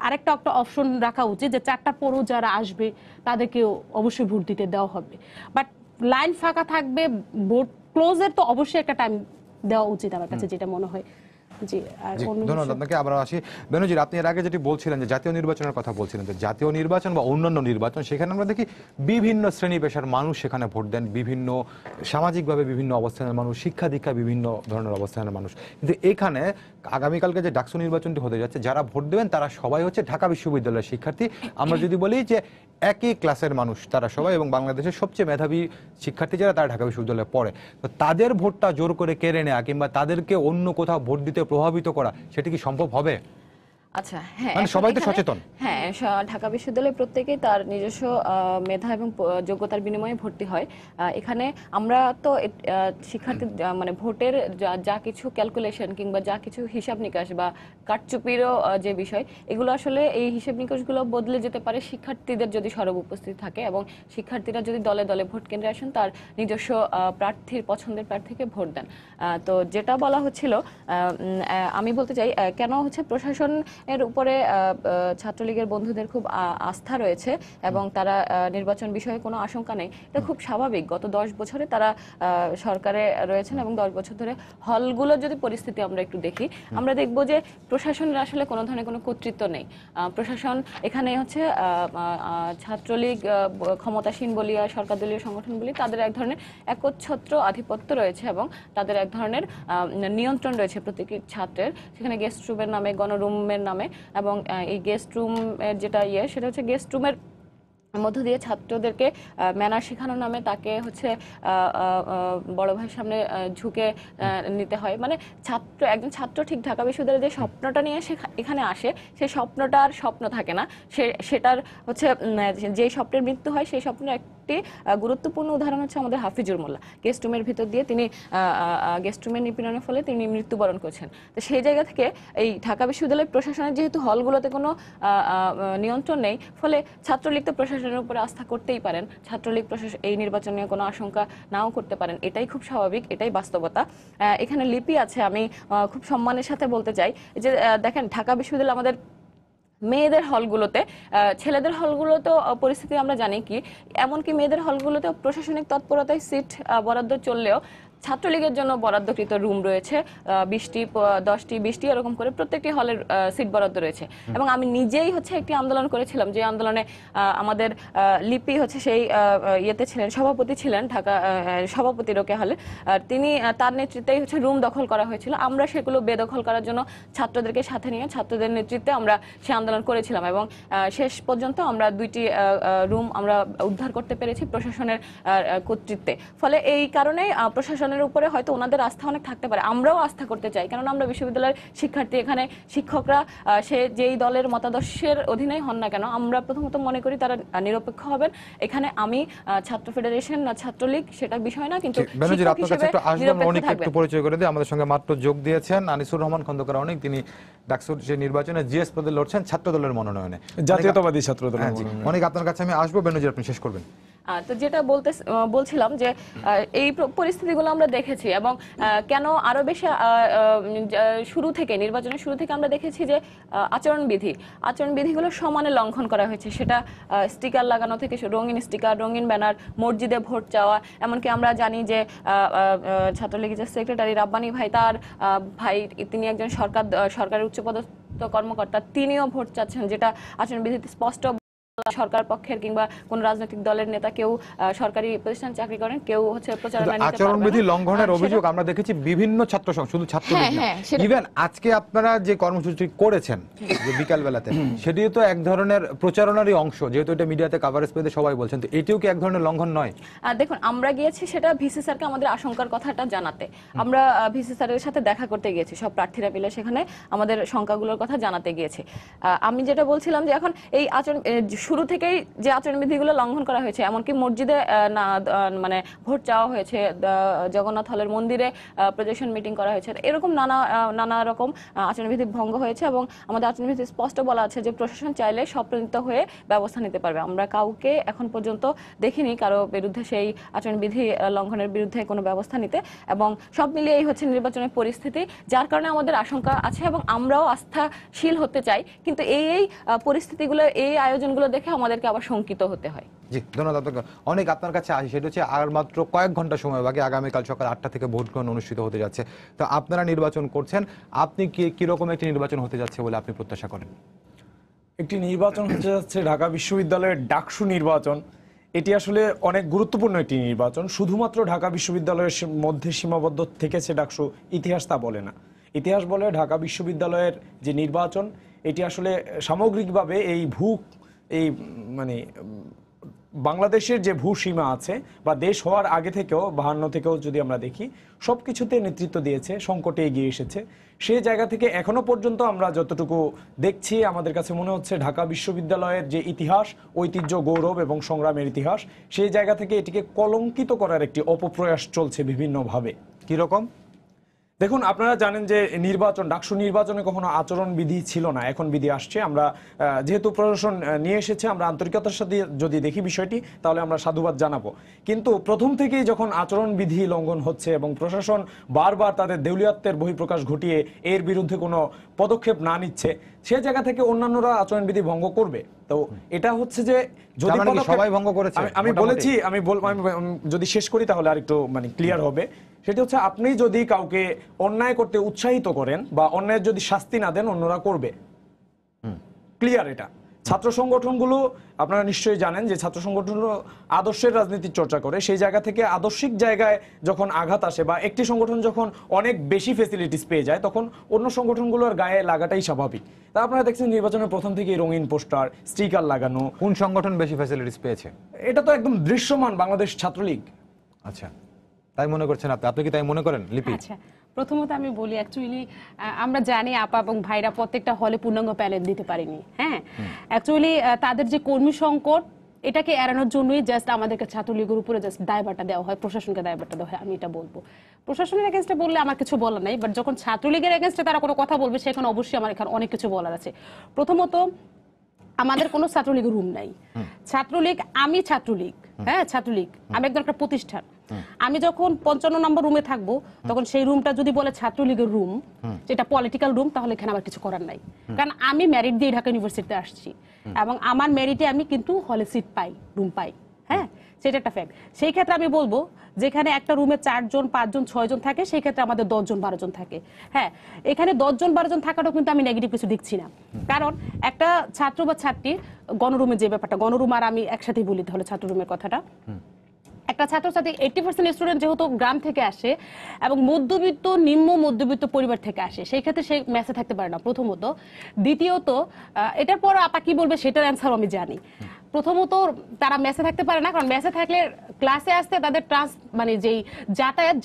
আরেকটা অপশন রাখা উচিত যে 4টার পরও যারা আসবে তাদেরকেও অবশ্যই ভোট দিতে দেওয়া হবে। বাট লাইন ফাঁকা থাকবে, ভোট ক্লোজের তো অবশ্যই একটা টাইম দেওয়া উচিত আমার কাছে যেটা মনে হয়। জি, আর জি, অন্য ধন্যবাদ আপনাকে। আবার আসি বেনজির, আপনি এর আগে যেটি বলছিলেন যে জাতীয় নির্বাচনের কথা বলছিলেন, যে জাতীয় নির্বাচন বা অন্যান্য নির্বাচন, সেখানে আমরা দেখি বিভিন্ন শ্রেণী পেশার মানুষ সেখানে ভোট দেন, বিভিন্ন সামাজিকভাবে বিভিন্ন অবস্থানের মানুষ, শিক্ষা দীক্ষা বিভিন্ন ধরনের অবস্থানের মানুষ। কিন্তু এখানে আগামীকালকে যে ডাকসু নির্বাচনটি হতে যাচ্ছে, যারা ভোট দেবেন তারা সবাই হচ্ছে ঢাকা বিশ্ববিদ্যালয়ের শিক্ষার্থী। আমরা যদি বলি যে একই ক্লাসের মানুষ তারা সবাই, এবং বাংলাদেশের সবচেয়ে মেধাবী শিক্ষার্থী যারা, তারা ঢাকা বিশ্ববিদ্যালয়ে পড়ে। তো তাদের ভোটটা জোর করে কেড়ে নেওয়া কিংবা তাদেরকে অন্য কোথাও ভোট দিতে প্রভাবিত করা, সেটা কি সম্ভব হবে? আচ্ছা, হ্যাঁ, মানে এখন সবাই তো এখানে- সচেতন। হ্যাঁ, ঢাকা বিশ্ববিদ্যালয়ে প্রত্যেকেই তার নিজস্ব মেধা এবং যোগ্যতার বিনিময়ে ভর্তি হয়। এখানে আমরা তো শিক্ষার্থী মানে ভোটের যা কিছু ক্যালকুলেশন কিংবা যা কিছু হিসাব নিকাশ বা কারচুপিরও যে বিষয়, এগুলো আসলে এই হিসাব নিকাশগুলো বদলে যেতে পারে শিক্ষার্থীদের যদি সরব উপস্থিত থাকে এবং শিক্ষার্থীরা যদি দলে দলে ভোট কেন্দ্রে আসেন, তার নিজস্ব প্রার্থীর পছন্দের প্রার্থীকে ভোট দেন। তো যেটা বলা হচ্ছিল, আমি বলতে চাই কেন হচ্ছে প্রশাসন এর উপরে ছাত্রলীগের বন্ধুদের খুব আস্থা রয়েছে এবং তারা নির্বাচন বিষয়ে কোনো আশঙ্কা নেই। এটা খুব স্বাভাবিক। গত 10 বছরে তারা সরকারে রয়েছেন এবং 10 বছর ধরে হলগুলোর যদি পরিস্থিতি আমরা একটু দেখি, আমরা দেখব যে প্রশাসনের আসলে কোনো ধরনের কোনো কর্তৃত্ব নেই। প্রশাসন এখানে হচ্ছে ছাত্রলীগ ক্ষমতাসীন বলি আর সরকার দলীয় সংগঠন বলি, তাদের এক ধরনের একচ্ছত্র আধিপত্য রয়েছে এবং তাদের এক ধরনের নিয়ন্ত্রণ রয়েছে প্রত্যেকটি ছাত্রের। সেখানে গেস্ট রুমের নামে, গণরুমের নামে, এবং এই গেস্ট রুমের যেটা সেটা হচ্ছে গেস্ট রুমের মধ্য দিয়ে ছাত্রদেরকে ম্যানার শেখানোর নামে তাকে হচ্ছে বড় ভাইয়ের সামনে ঝুঁকে নিতে হয়। মানে একজন ছাত্র ঠিক ঢাকা বিশ্ববিদ্যালয়ে যে স্বপ্নটা নিয়ে এখানে আসে, সেই স্বপ্নটা আর স্বপ্ন থাকে না। সেটার হচ্ছে যে স্বপ্নের মৃত্যু হয়, সেই স্বপ্নের একটি গুরুত্বপূর্ণ উদাহরণ হচ্ছে আমাদের হাফিজুর মোল্লা। গেস্ট রুমের ভিতর দিয়ে তিনি গেস্ট রুমের নিপীড়নের ফলে তিনি মৃত্যুবরণ করেছেন। তো সেই জায়গা থেকে এই ঢাকা বিশ্ববিদ্যালয় প্রশাসনের যেহেতু হলগুলোতে কোনো নিয়ন্ত্রণ নেই, ফলে ছাত্রলীগ তো প্রশাসনের উপরে আস্থা করতেই পারেন, ছাত্রলীগ প্রশাসন এই নির্বাচন নিয়ে কোনো আশঙ্কা নাও করতে পারেন। এটাই খুব স্বাভাবিক, এটাই বাস্তবতা। এখানে লিপি আছে, আমি খুব সম্মানের সাথে বলতে চাই যে দেখেন, ঢাকা বিশ্ববিদ্যালয় আমাদের মেয়েদের হলগুলোতে, ছেলেদের হলগুলোতেও পরিস্থিতি আমরা জানি কি, এমনকি মেয়েদের হলগুলোতেও প্রশাসনিক তৎপরতায় সিট বরাদ্দ চললেও ছাত্রলীগের জন্য বরাদ্দকৃত রুম রয়েছে 20টি 10টি 20টি এরকম করে প্রত্যেকটি হলের সিট বরাদ্দ রয়েছে। এবং আমি নিজেই হচ্ছে একটি আন্দোলন করেছিলাম, যে আন্দোলনে আমাদের লিপি হচ্ছে সেই ইয়েতে ছিলেন, সভাপতি ছিলেন, ঢাকা সভাপতি রোকে হলে। তিনি তার নেতৃত্বেই হচ্ছে রুম দখল করা হয়েছিল। আমরা সেগুলো বেদখল করার জন্য ছাত্রদেরকে সাথে নিয়ে ছাত্রদের নেতৃত্বে আমরা সে আন্দোলন করেছিলাম এবং শেষ পর্যন্ত আমরা 2টি রুম আমরা উদ্ধার করতে পেরেছি প্রশাসনের কর্তৃত্বে। ফলে এই কারণেই প্রশাসনের উপরে হয়তো ওনাদের আস্থা অনেক থাকতে পারে, আমরাও আস্থা করতে চাই, কারণ আমরা বিশ্ববিদ্যালয়ের শিক্ষার্থী। এখানে শিক্ষকরা সে যেই দলের মতাদর্শের অধীনেই হন না কেন, আমরা প্রথমত মনে করি তারা নিরপেক্ষ হবেন। এখানে আমি ছাত্র ফেডারেশন না ছাত্রলীগ সেটা বিষয় না, কিন্তু বেনজির, আপনার কাছে একটু আসবেন, অনেক একটু পরিচয় করে দিয়ে। আমাদের সঙ্গে মাত্র যোগ দিয়েছেন আনিসুর রহমান খন্দকার অনেক, তিনি ডাকসুর যে নির্বাচনে জিএস পদে লড়ছেন ছাত্র দলের মনোনয়নে, জাতীয়তাবাদী ছাত্র দল। অনেক আপনার কাছে আমি আসবো, বেনজির আপনি শেষ করবেন। তো যেটা বলছিলাম যে এই পরিস্থিতিগুলো আমরা দেখেছি এবং কেন আরো বেশি নির্বাচনের শুরু থেকে আমরা দেখেছি যে আচরণবিধিগুলো সমানে লঙ্ঘন করা হয়েছে। সেটা স্টিকার লাগানো থেকে রঙিন স্টিকার, রঙিন ব্যানার, মসজিদে ভোট চাওয়া, এমনকি আমরা জানি যে ছাত্রলীগের যে সেক্রেটারি রাব্বানী ভাই, তার ভাই, তিনি একজন সরকারের উচ্চপদস্থ কর্মকর্তা, তিনিও ভোট চাচ্ছেন, যেটা আচরণবিধিতে স্পষ্ট। সরকার পক্ষের কিংবা কোন রাজনৈতিক দলের নেতা কেউ সরকারি প্রতিষ্ঠান চাকরি করেন, কেউ হচ্ছে প্রচারণায় নিতে পারবে না। আচরণবিধি লঙ্ঘনের অভিযোগ আমরা দেখেছি বিভিন্ন ছাত্র সংঘ, শুধু ছাত্রলীগ না, ইভেন আজকে আপনারা যে কর্মসূচি করেছেন যে বিকাল বেলাতে, সেটিও তো এক ধরনের প্রচারণারই অংশ, যেহেতু এটা মিডিয়াতে কভারেজ পেতে সবাই বলছেন। তো এটিও কি এক ধরনের লঙ্ঘন নয়? দেখুন, আমরা গিয়েছি সেটা ভিসি স্যারকে আমাদের আশঙ্কার কথাটা জানাতে। আমরা ভিসি স্যারের সাথে দেখা করতে গিয়েছি, সব প্রার্থীরা মিলে সেখানে আমাদের শঙ্কাগুলোর কথা জানাতে গিয়েছি। আমি যেটা বলছিলাম যে এখন এই আচরণ শুরু থেকেই যে আচরণবিধিগুলো লঙ্ঘন করা হয়েছে, এমনকি মসজিদে মানে ভোট চাওয়া হয়েছে, জগন্নাথ হলের মন্দিরে প্রজেকশন মিটিং করা হয়েছে, এরকম নানা রকম আচরণবিধি ভঙ্গ হয়েছে। এবং আমাদের আচরণবিধি স্পষ্ট বলা আছে যে প্রশাসন চাইলে স্বপ্রণীত হয়ে ব্যবস্থা নিতে পারবে। আমরা কাউকে এখন পর্যন্ত দেখিনি কারো বিরুদ্ধে সেই আচরণবিধি লঙ্ঘনের বিরুদ্ধে কোনো ব্যবস্থা নিতে। এবং সব মিলিয়েই হচ্ছে নির্বাচনের পরিস্থিতি, যার কারণে আমাদের আশঙ্কা আছে এবং আমরাও আস্থাশীল হতে চাই। কিন্তু এই পরিস্থিতিগুলো, এই আয়োজনগুলো দেখে দেখে আমাদেরকে আবার শঙ্কিত হতে হয়। জি, ধন্যবাদ আপনাকে। অনেক আপনার কাছে আসি, সেটা হচ্ছে আর মাত্র কয়েক ঘন্টা সময় বাকি, আগামীকাল সকাল 8টা থেকে ভোট গ্রহণ অনুষ্ঠিত হতে যাচ্ছে। তো আপনারা নির্বাচন করছেন, আপনি কিরকম একটি নির্বাচন হতে যাচ্ছে বলে আপনি প্রত্যাশা করেন? একটি নির্বাচন হতে যাচ্ছে ঢাকা বিশ্ববিদ্যালয়ের ডাকসু নির্বাচন। এটি আসলে অনেক গুরুত্বপূর্ণ একটি নির্বাচন। শুধুমাত্র ঢাকা বিশ্ববিদ্যালয়ের মধ্যে সীমাবদ্ধ থেকেছে ডাকসু, ইতিহাস তা বলে না। ইতিহাস বলে ঢাকা বিশ্ববিদ্যালয়ের যে নির্বাচন, এটি আসলে সামগ্রিকভাবে এই মানে বাংলাদেশের যে ভূসীমা আছে বা দেশ হওয়ার আগে থেকেও 52 থেকেও যদি আমরা দেখি, সব কিছুতে নেতৃত্ব দিয়েছে, সংকটে এগিয়ে এসেছে। সেই জায়গা থেকে এখনো পর্যন্ত আমরা যতটুকু দেখছি, আমাদের কাছে মনে হচ্ছে ঢাকা বিশ্ববিদ্যালয়ের যে ইতিহাস, ঐতিহ্য, গৌরব এবং সংগ্রামের ইতিহাস, সেই জায়গা থেকে এটিকে কলঙ্কিত করার একটি অপপ্রয়াস চলছে বিভিন্নভাবে। কিরকম? দেখুন, আপনারা জানেন যে ডাকসু নির্বাচনে কখনো আচরণ বিধি ছিল না, এখন বিধি আসছে। আমরা যেহেতু প্রশাসন নিয়ে এসেছে, আমরা আন্তরিকতার সাথে যদি দেখি বিষয়টি, তাহলে আমরা সাধুবাদ জানাবো। কিন্তু প্রথম থেকেই যখন আচরণ বিধি লঙ্ঘন হচ্ছে এবং প্রশাসন বারবার তাদের দেউলিয়াত্বের বহিঃপ্রকাশ ঘটিয়ে এর বিরুদ্ধে কোনো পদক্ষেপ না নিচ্ছে, সে জায়গা থেকে অন্যান্যরা আচরণ বিধি ভঙ্গ করবে। তো এটা হচ্ছে যে যদি সবাই ভঙ্গ করেছে, আমি বলেছি, আমি যদি শেষ করি তাহলে আর একটু মানে ক্লিয়ার হবে। সেটা হচ্ছে, আপনি যদি কাউকে অন্যায় করতে উৎসাহিত করেন বা অন্যায়ের যদি শাস্তি না দেন, অন্যরা করবে। ক্লিয়ার এটা। ছাত্র সংগঠনগুলো, আপনারা নিশ্চয়ই জানেন যে ছাত্র সংগঠনগুলো আদর্শের রাজনীতির চর্চা করে। সেই জায়গা থেকে আদর্শিক জায়গায় যখন আঘাত আসে বা একটি সংগঠন যখন অনেক বেশি ফেসিলিটিস পেয়ে যায়, তখন অন্য সংগঠনগুলোর গায়ে লাগাটাই স্বাভাবিক। তা আপনারা দেখছেন নির্বাচনের প্রথম থেকেই রঙিন পোস্টার, স্টিকার লাগানো। কোন সংগঠন বেশি ফ্যাসিলিটিস পেয়েছে? এটা তো একদম দৃশ্যমান, বাংলাদেশ ছাত্রলীগ। আচ্ছা, তাই মনে করছেন আপনি? আপনি কি তাই মনে করেন লিপি? আচ্ছা, প্রথমত আমি বলি, অ্যাকচুয়ালি আমরা জানি আপা এবং ভাইরা প্রত্যেকটা হলে পূর্ণাঙ্গ প্যানেল দিতে পারেনি। হ্যাঁ, অ্যাকচুয়ালি তাদের যে কর্মী সংকট, এটাকে এড়ানোর জন্যই জাস্ট আমাদেরকে ছাত্রলীগের উপরে জাস্ট দায়ভারটা দেওয়া হয়, প্রশাসনকে দায়ভারটা দেওয়া হয়। আমি এটা বলবো, প্রশাসনের এগেনস্টে বললে আমার কিছু বলার নাই, বাট যখন ছাত্রলীগের এগেনস্টে তারা কোনো কথা বলবে, সেখানে অবশ্যই আমার এখানে অনেক কিছু বলার আছে। প্রথমত, আমাদের কোনো ছাত্রলীগের রুম নাই। ছাত্রলীগ, আমি ছাত্রলীগ, হ্যাঁ ছাত্রলীগ, আমি একদম একটা প্রতিষ্ঠান। আমি যখন 55 নম্বর রুমে থাকবো, তখন সেই রুমটা যদি বলে ছাত্রলীগের রুম, যেটা পলিটিক্যাল রুম, তাহলে এখানে আমার কিছু করার নাই। কারণ আমি মেরিট দিয়ে ঢাকা ইউনিভার্সিটিতে আসছি এবং আমার মেরিটে আমি কিন্তু হলে সিট পাই, রুম পাই। হ্যাঁ, সেটা একটা ফ্যাক্ট। সেই ক্ষেত্রে আমি বলবো, যেখানে একটা রুমে 4 জন 5 জন 6 জন থাকে, সেই ক্ষেত্রে আমাদের 10 জন 12 জন থাকে। হ্যাঁ, এখানে 10 জন 12 জন থাকাটাও কিন্তু আমি নেগেটিভ কিছু দেখছি না। কারণ একটা ছাত্র বা ছাত্রী গণরুমে যে ব্যাপারটা, গণরুম আর আমি একসাথেই বলি তাহলে ছাত্র রুমের কথাটা, একটা ছাত্রছাত্রী 80% স্টুডেন্ট যেহেতু গ্রাম থেকে আসে এবং মধ্যবিত্ত, নিম্ন মধ্যবিত্ত পরিবার থেকে আসে, সেই ক্ষেত্রে সে মেসে থাকতে পারে না প্রথমত। দ্বিতীয়ত, এটার পর আপা কি বলবে সেটার অ্যান্সার আমি জানি। প্রথমত, তারা মেসে থাকতে পারে না, কারণ মেসে থাকলে ক্লাসে আসতে তাদের মানে যেই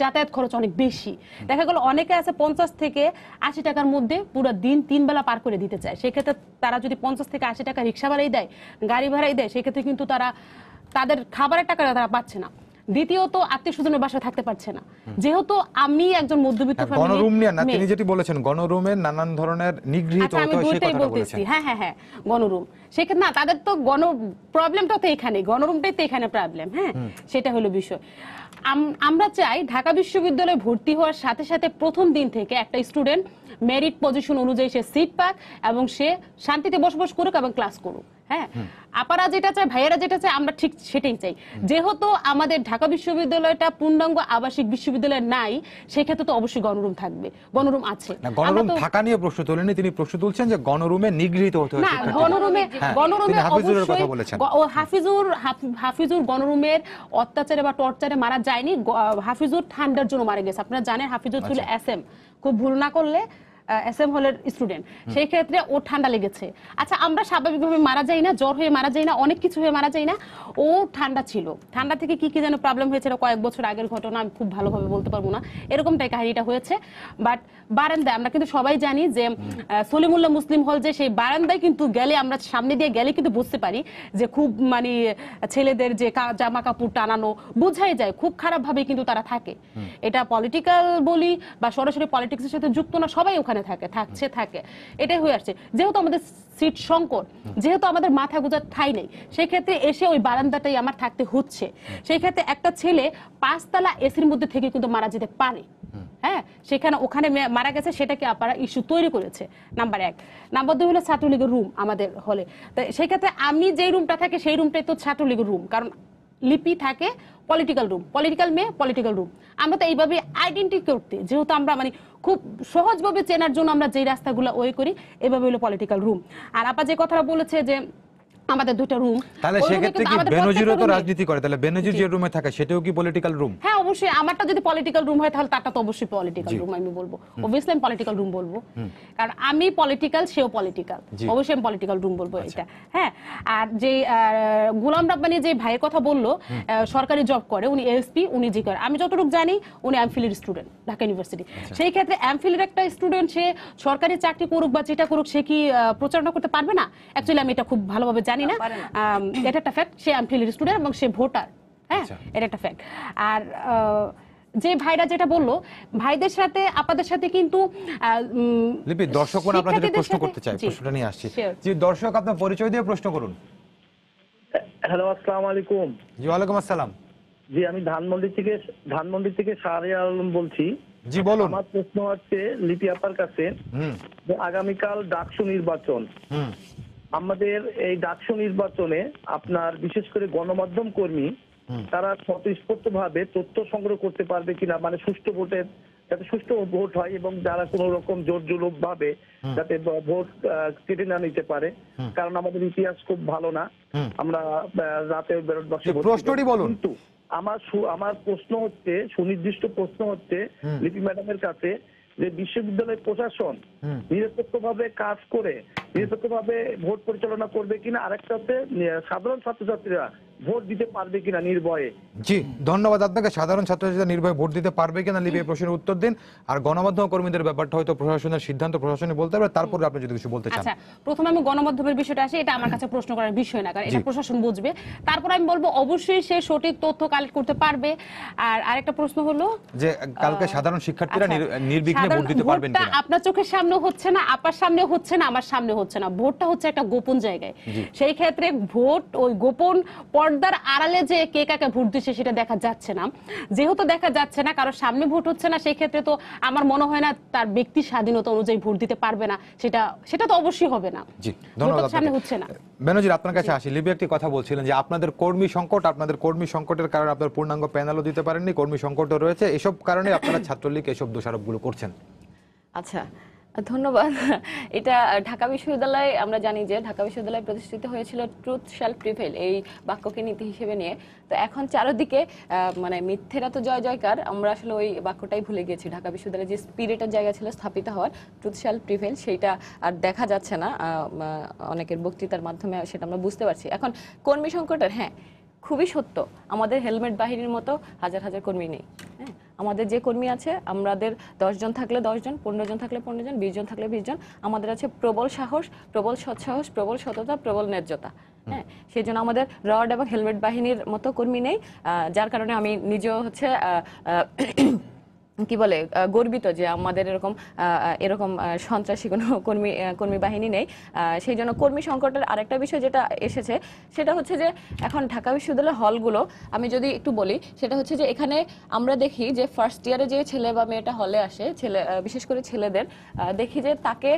যাতায়াত খরচ অনেক বেশি। দেখা গেল অনেকে আছে 50 থেকে 80 টাকার মধ্যে পুরো দিন 3 বেলা পার করে দিতে চায়। সেক্ষেত্রে তারা যদি 50 থেকে 80 টাকা রিক্সা ভাড়াই দেয়, গাড়ি ভাড়াই দেয়, সেক্ষেত্রে কিন্তু তাদের খাবারের টাকা তারা পাচ্ছে না। দ্বিতীয়ত, আত্মীয় স্বজনের বাসায় থাকতে পারছে না। যেহেতু আমি একজন মধ্যবিত্ত ফ্যামিলি, গণরুম নিয়ে না, তিনি যেটি বলেছেন গণরুমের নানান ধরনের নিগৃহীত হতে হয়, সেই কথাটা বলেছেন। হ্যাঁ, গণরুম, সেক্ষেত্রে না, তাদের তো প্রবলেমটা তো এখানে, গণরুমটাই তো এখানে প্রবলেম। হ্যাঁ, সেটা হলো বিষয়। আমরা চাই ঢাকা বিশ্ববিদ্যালয়ে ভর্তি হওয়ার সাথে সাথে প্রথম দিন থেকে একটা স্টুডেন্ট মেরিট পজিশন অনুযায়ী সে সিট পাক এবং সে শান্তিতে বসবাস করুক এবং ক্লাস করুক। হ্যাঁ, আপারা যেটা চায়, ভাইয়েরা যেটা চায়, আমরা ঠিক সেটাই চাই। যেহেতু আমাদের ঢাকা বিশ্ববিদ্যালয়টা পূর্ণাঙ্গ আবাসিক বিশ্ববিদ্যালয় নাই, সেক্ষেত্রে তো অবশ্যই গণরুম থাকবে, গণরুম আছে। গণরুম থাকা নিয়ে প্রশ্ন তোলেনি, তিনি প্রশ্ন তুলছেন যে গণরুমে নিগৃহীত হতে হয়। না, গণরুমে হাফিজুর গণরুমের অত্যাচারে বা টর্চারে মারা যায়নি। হাফিজুর ঠান্ডার জন্য মারা গেছে। আপনারা জানেন হাফিজুর ছিল এসএম, খুব ভুল না করলে এসএম হলের স্টুডেন্ট, সেই ক্ষেত্রে ও ঠান্ডা লেগেছে। আচ্ছা, আমরা স্বাভাবিকভাবে মারা যাই না, জ্বর হয়ে মারা যাই না, অনেক কিছু হয়ে মারা যাই না, ও ঠান্ডা ছিল। ঠান্ডা থেকে কি যেন প্রবলেম হয়েছিল, কয়েক বছর আগের ঘটনা, আমি খুব ভালোভাবে বলতে পারবো না, এরকমটাই কাহিনীটা হয়েছে। বাট বারান্দায় আমরা কিন্তু সবাই জানি যে সলিমুল্লাহ মুসলিম হল, যে সেই বারান্দায় কিন্তু গেলে, আমরা সামনে দিয়ে গেলে কিন্তু বুঝতে পারি যে খুব মানে ছেলেদের যে জামা কাপড় টানানো, বোঝাই যায় খুব খারাপ ভাবে কিন্তু তারা থাকে। এটা পলিটিক্যাল বলি বা সরাসরি পলিটিক্সের সাথে যুক্ত না, সবাই ওখানে থাকে এটাই হয়ে আসছে। যেহেতু আমাদের সিট সংকট, যেহেতু আমাদের মাথা গোজার ঠাঁই নেই, সেই ক্ষেত্রে এসে ওই বারান্দাটাই আমার থাকতে হচ্ছে। সেই ক্ষেত্রে একটা ছেলে 5 তলা এসির মধ্যে থেকে কিন্তু মারা যেতে পারে। হ্যাঁ, ওখানে মারা গেছে, সেটাকে আপনারা ইস্যু তৈরি করেছে, নাম্বার 1। নাম্বার 2 হলো ছাত্রলীগের রুম আমাদের হলে। তো সেই ক্ষেত্রে আমি যেই রুমটা থাকে সেই রুমটাই তো ছাত্রলীগের রুম, কারণ লিপি থাকে পলিটিক্যাল রুম, পলিটিক্যাল মেয়ে পলিটিক্যাল রুম। আমরা তো এইভাবে আইডেন্টি করতে, যেহেতু আমরা মানে খুব সহজভাবে চেনার জন্য আমরা যেই রাস্তাগুলো করি, এভাবে হলো পলিটিক্যাল রুম। আর আপা যে কথাটা বলেছে যে আমাদের দুটো রুম, তাহলে সেক্ষেত্রে কি বেনজিরও তো রাজনীতি করে, তাহলে বেনজির যে রুমে থাকে সেটাও কি পলিটিক্যাল রুম? হ্যাঁ অবশ্যই, আমারটা যদি পলিটিক্যাল রুম হয় তাহলে তারটা তো অবশ্যই পলিটিক্যাল রুম আমি বলবো। অবভিয়াসলি আমি পলিটিক্যাল রুম বলবো, কারণ আমি পলিটিক্যাল, সেও পলিটিক্যাল, অবশ্যই আমি পলিটিক্যাল রুম বলবো এটা। হ্যাঁ, আর যে গোলাম রাব্বানি যে ভাইয়ের কথা বললো, সরকারি জব করে, উনি এএসপি, উনি জি করে, আমি যতটুকু জানি উনি এমফিলের স্টুডেন্ট ঢাকা ইউনিভার্সিটি। সেই ক্ষেত্রে এমফিলের একটা স্টুডেন্ট সে সরকারি চাকরি করুক বা যেটা করুক, সে কি প্রচারণা করতে পারবে না? অ্যাকচুয়ালি আমি এটা খুব ভালোভাবে জানি না, এটা একটা ফ্যাক্ট। সে এমফিলের স্টুডেন্ট এবং সে ভোটার। হ্যাঁ, এটা একটা ফ্যাক্ট। আর যে ভাইরা যেটা বললো, ভাইদের সাথে আপনাদের সাথে কিন্তু লিপি, দর্শকগণ আপনাদের প্রশ্ন করতে চাই, প্রশ্নটা নিয়ে আসছি। জি দর্শক, আপনার পরিচয় দিয়ে প্রশ্ন করুন। হ্যালো, আসসালামু আলাইকুম। জি ওয়ালাইকুম আসসালাম। জি, আমি ধানমন্ডি থেকে শাহরিয়ার আলম বলছি। জি বলুন। আমার প্রশ্ন হচ্ছে লিপি আপার কাছে, যে আগামীকাল ডাকসু নির্বাচন, আমাদের এই ডাকসু নির্বাচনে আপনার বিশেষ করে গণমাধ্যম কর্মী তারা স্বতঃস্ফূর্ত ভাবে তথ্য সংগ্রহ করতে পারবে কিনা, মানে সুষ্ঠু ভোটের, যাতে সুষ্ঠু ভোট হয় এবং যারা কোনো রকম জোর জুলুম ভাবে যাতে ভোট কেটে না নিতে পারে, কারণ আমাদের ইতিহাস খুব ভালো না, আমরা রাতে প্রশ্নটি বলুন। কিন্তু আমার প্রশ্ন হচ্ছে, সুনির্দিষ্ট প্রশ্ন হচ্ছে লিপি ম্যাডামের কাছে, যে বিশ্ববিদ্যালয় প্রশাসন নিরপেক্ষভাবে কাজ করে নিরপেক্ষভাবে ভোট পরিচালনা করবে কিনা, আরেকটা হচ্ছে সাধারণ ছাত্রছাত্রীরা ভোট দিতে পারবে কিনা নির্ভয়ে। জি ধন্যবাদ আপনাকে। সাধারণ ছাত্রছাত্রীরা নির্ভয়ে ভোট দিতে পারবে কিনা লিপি এই প্রশ্নের উত্তর দিন। আর গণমাধ্যম কর্মীদের ব্যাপারটা হয়তো প্রশাসনের সিদ্ধান্ত, প্রশাসনই বলতে পারবে। তারপরে আপনি যদি কিছু বলতে চান। আচ্ছা, প্রথমে আমি গণমাধ্যমের বিষয়টা আসি, এটা আমার কাছে প্রশ্ন করার বিষয় না, কারণ এটা প্রশাসন বুঝবে। তারপর আমি বলবো অবশ্যই সে সঠিক তথ্য কালেক্ট করতে পারবে। আর আরেকটা প্রশ্ন হলো যে কালকে সাধারণ শিক্ষার্থীরা নির্বিঘ্নে ভোট দিতে পারবেন কিনা? আপনার চোখের সামনে হচ্ছে না, আপার সামনে হচ্ছে না, আমার সামনে হচ্ছে না, ভোটটা হচ্ছে একটা গোপন জায়গায়। সেই ক্ষেত্রে ভোট ওই গোপন পর্দার আড়ালে যে কে কাকে ভোট দিচ্ছে সেটা দেখা যাচ্ছে না। যেহেতু দেখা যাচ্ছে না, কারোর সামনে ভোট হচ্ছে না, সেই ক্ষেত্রে তো আমার মনে হয় না তার ব্যক্তি স্বাধীনতা অনুযায়ী ভোট দিতে পারবে না, সেটা তো অবশ্যই হবে না। জি ধন্যবাদ। সামনে হচ্ছে না। বেনজির, আপনার কাছে আসি। লিপি একটি কথা বলছিলেন যে আপনাদের কর্মী সংকটের কারণে আপনার পূর্ণাঙ্গ প্যানেলও দিতে পারেননি, কর্মী সংকটও রয়েছে, এসব কারণে আপনারা ছাত্রলীগ এসব দোষারোপগুলো করছেন। আচ্ছা, ধন্যবাদ। এটা ঢাকা বিশ্ববিদ্যালয়ে আমরা জানি যে ঢাকা বিশ্ববিদ্যালয় প্রতিষ্ঠিত হয়েছিল ট্রুথ শ্যাল প্রিভেইল এই বাক্যকে নীতি হিসেবে নিয়ে। তো এখন চারদিকে মানে মিথ্যেরা তো জয় জয়কার, আমরা আসলে ওই বাক্যটাই ভুলে গেছি। ঢাকা বিশ্ববিদ্যালয়ে যে স্পিরিটের জায়গা ছিল স্থাপিত হওয়ার, ট্রুথ শ্যাল প্রিভেইল, সেইটা আর দেখা যাচ্ছে না অনেকের বক্তৃতার মাধ্যমে, সেটা আমরা বুঝতে পারছি। এখন কর্মী সংকটের, হ্যাঁ খুবই সত্য, আমাদের হেলমেট বাহিনীর মতো হাজার হাজার কর্মী নেই। হ্যাঁ, আমাদের যে কর্মী আছে, আমাদের 10 জন থাকলে 10 জন, 15 জন থাকলে 15 জন, 20 জন থাকলে 20 জন। আমাদের আছে প্রবল সাহস, প্রবল সৎসাহস, প্রবল সততা, প্রবল ন্যায্যতা। হ্যাঁ, সেই জন্য আমাদের রড এবং হেলমেট বাহিনীর মতো কর্মী নেই, যার কারণে আমি নিজেও হচ্ছে কি বলে গর্বিত যে আমাদের এরকম সন্ত্রাসী কোনো কর্মী বাহিনী নেই। সেই জন্য কর্মী সংকটের আরেকটা বিষয় যেটা এসেছে, সেটা হচ্ছে যে এখন ঢাকা বিশ্ববিদ্যালয়ের হলগুলো আমি যদি একটু বলি, সেটা হচ্ছে যে এখানে আমরা দেখি যে ফার্স্ট ইয়ারে যে ছেলে বা মেয়েটা হলে আসে, বিশেষ করে ছেলেদের দেখি যে তাকে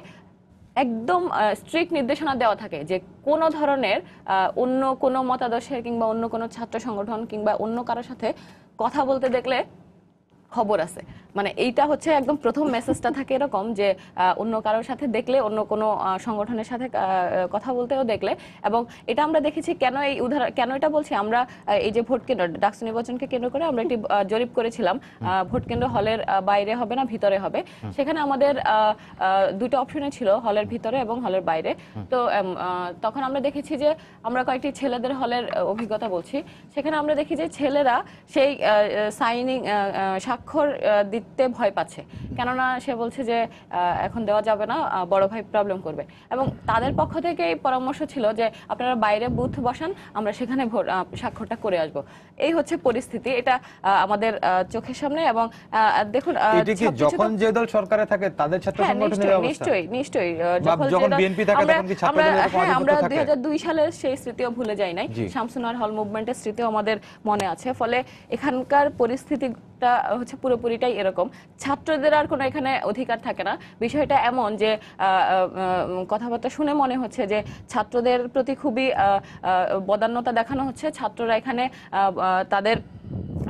একদম স্ট্রিক্ট নির্দেশনা দেওয়া থাকে যে কোনো ধরনের অন্য কোনো মতাদর্শের কিংবা অন্য কোনো ছাত্র সংগঠন কিংবা অন্য কারোর সাথে কথা বলতে দেখলে খবর আছে। মানে এইটা হচ্ছে একদম প্রথম মেসেজটা থাকে এরকম যে অন্য কারোর সাথে দেখলে, অন্য কোনো সংগঠনের সাথে কথা বলতেও দেখলে। এবং এটা আমরা দেখেছি, কেন এটা বলছি, আমরা এই যে ভোট কেন্দ্র, ডাকসু নির্বাচনকে কেন্দ্র করে আমরা একটি জরিপ করেছিলাম, ভোট কেন্দ্র হলের বাইরে হবে না ভিতরে হবে। সেখানে আমাদের দুটো অপশনে ছিল, হলের ভিতরে এবং হলের বাইরে। তো তখন আমরা দেখেছি যে, আমরা কয়েকটি ছেলেদের হলের অভিজ্ঞতা বলছি, সেখানে আমরা দেখি যে ছেলেরা সেই সাইনিং স্বাক্ষর দিতে ভয় পাচ্ছে, কেননা সে বলছে যে এখন দেওয়া যাবে না, বড় ভাই প্রবলেম করবে। এবং তাদের পক্ষ থেকে এই পরামর্শ ছিল যে আপনারা বাইরে বুথ বসান, আমরা সেখানে স্বাক্ষরটা করে আসব। এই হচ্ছে পরিস্থিতি, এটা আমাদের চোখের সামনে। এবং দেখুন এটা কি যখন যে দল সরকারে থাকে তাদের ছাত্র সংগঠনের অবস্থা? নিশ্চয়ই যখন বিএনপি থাকে তখন কি ছাত্রদের এরকম আধিপত্য আমরা থাকে? 2002 সালের সেই স্মৃতিও ভুলে যাই নাই, শামসুনার হল মুভমেন্টের স্মৃতিও আমাদের মনে আছে। ফলে এখানকার পরিস্থিতিটা হচ্ছে পুরোপুরিটাই এরকম। ছাত্রদের আর কোনো এখানে অধিকার থাকে না। বিষয়টা এমন যে কথাবার্তা শুনে মনে হচ্ছে যে ছাত্রদের প্রতি খুবই বদান্যতা দেখানো হচ্ছে, ছাত্ররা এখানে তাদের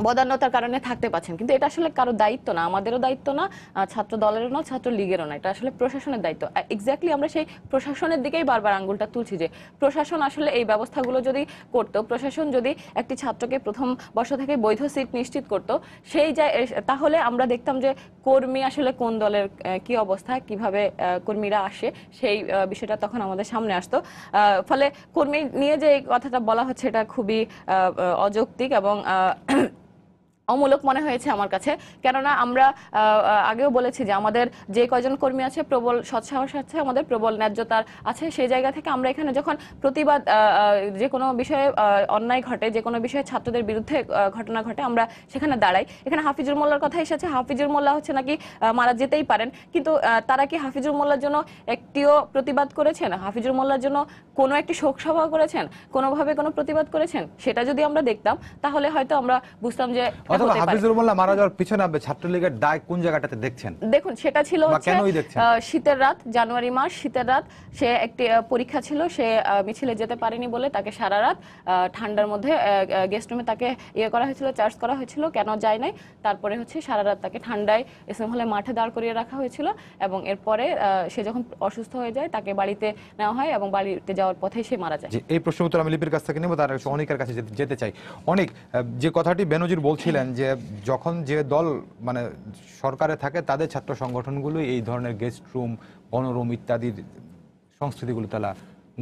বদান্যতার কারণে থাকতে পাচ্ছেন, কিন্তু এটা আসলে কারো দায়িত্ব না, আমাদেরও দায়িত্ব না, ছাত্র দলেরও না, ছাত্র লীগেরও না, এটা আসলে প্রশাসনের দায়িত্ব। এক্স্যাক্টলি আমরা সেই প্রশাসনের দিকেই বারবার আঙ্গুলটা তুলছি যে প্রশাসন আসলে এই ব্যবস্থাগুলো যদি করতো, প্রশাসন যদি একটি ছাত্রকে প্রথম বর্ষ থেকে বৈধ সিট নিশ্চিত করতো, তাহলে আমরা দেখতাম যে কর্মী আসলে কোন দলের কি অবস্থা, কিভাবে কর্মীরা আসে, সেই বিষয়টা তখন আমাদের সামনে আসতো। ফলে কর্মী নিয়ে যে এই কথাটা বলা হচ্ছে এটা খুবই অযৌক্তিক এবং অমূলক মনে হয়েছে আমার কাছে। কেননা আমরা আগেও বলেছি যে আমাদের যে কয়জন কর্মী আছে প্রবল সৎসাহস আছে, আমাদের প্রবল ন্যায্যতার আছে। সেই জায়গা থেকে আমরা এখানে যখন প্রতিবাদ, যে কোনো বিষয়ে অন্যায় ঘটে, যে কোনো বিষয়ে ছাত্রদের বিরুদ্ধে ঘটনা ঘটে, আমরা সেখানে দাঁড়াই। এখানে হাফিজুর মোল্লার কথা এসেছে, হাফিজুর মোল্লা হচ্ছে নাকি মারা যেতেই পারেন, কিন্তু তারা কি হাফিজুর মোল্লার জন্য একটিও প্রতিবাদ করেছেন? হাফিজুর মোল্লার জন্য কোনো একটি শোক সভা করেছেন? কোনোভাবে কোনো প্রতিবাদ করেছেন? সেটা যদি আমরা দেখতাম তাহলে হয়তো আমরা বুঝতাম যে অথবা হাফিজুর মোল্লা মারা যাওয়ার পিছনে আপনি ছাত্রলীগের দায় কোন জায়গাটাতে দেখছেন? দেখুন, সেটা ছিল হচ্ছে শীতের রাত, জানুয়ারি মাস, শীতের রাত। সে একটি পরীক্ষা ছিল, সে মিছিলে যেতে পারেনি বলে তাকে সারা রাত ঠান্ডার মধ্যে গেস্ট রুমে তাকে করা হয়েছিল, চার্জ করা হয়েছিল। কেন যায় নাই? তারপরে হচ্ছে সারা রাত তাকে ঠান্ডায় এসএম হলে মাঠে দাঁড় করিয়ে রাখা হয়েছিল এবং এরপরে সে যখন অসুস্থ হয়ে যায় তাকে বাড়িতে নেওয়া হয় এবং বাড়িতে যাওয়ার পথে সে মারা যায়। এই প্রশ্ন উত্তর আমি লিপির কাছ থেকে নেব, তার অনেকের কাছে যেতে চাই। অনেক যে কথাটি বেনজির বলছিলেন যে যখন যে দল মানে সরকারে থাকে তাদের ছাত্র সংগঠনগুলো এই ধরনের গেস্ট রুম, গণরুম ইত্যাদির সংস্কৃতিগুলো তারা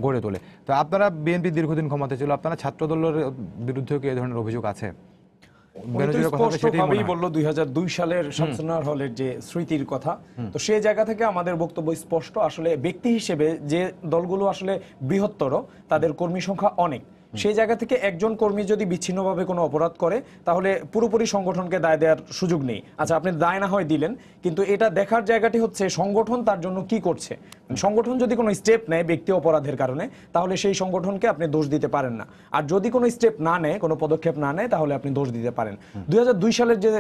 গড়ে তোলে। তো আপনারা বিএনপি দীর্ঘদিন ক্ষমতা ছিল, আপনারা ছাত্র দলের বিরুদ্ধে কি এই ধরনের অভিযোগ আছে? স্পষ্টভাবেই বললো 2002 সালের শামসুনার হলের যে স্মৃতির কথা, তো সেই জায়গা থেকে আমাদের বক্তব্য স্পষ্ট। আসলে ব্যক্তি হিসেবে যে দলগুলো আসলে বৃহত্তর, তাদের কর্মী সংখ্যা অনেক, সেই জায়গা থেকে একজন কর্মী যদি বিচ্ছিন্নভাবে কোনো অপরাধ করে তাহলে পুরোপুরি সংগঠনকে দায় দেওয়ার সুযোগ নেই। আচ্ছা, আপনি দায় না হয় দিলেন, কিন্তু এটা দেখার জায়গাটি হচ্ছে সংগঠন তার জন্য কি করছে। সংগঠন যদি কোনো স্টেপ নেয় ব্যক্তি অপরাধের কারণে, তাহলে সেই সংগঠনকে আপনি দোষ দিতে পারেন না। আর যদি কোনো স্টেপ না নেয়, কোনো পদক্ষেপ না নেয়, তাহলে আপনি দোষ দিতে পারেন। 2002 সালের যে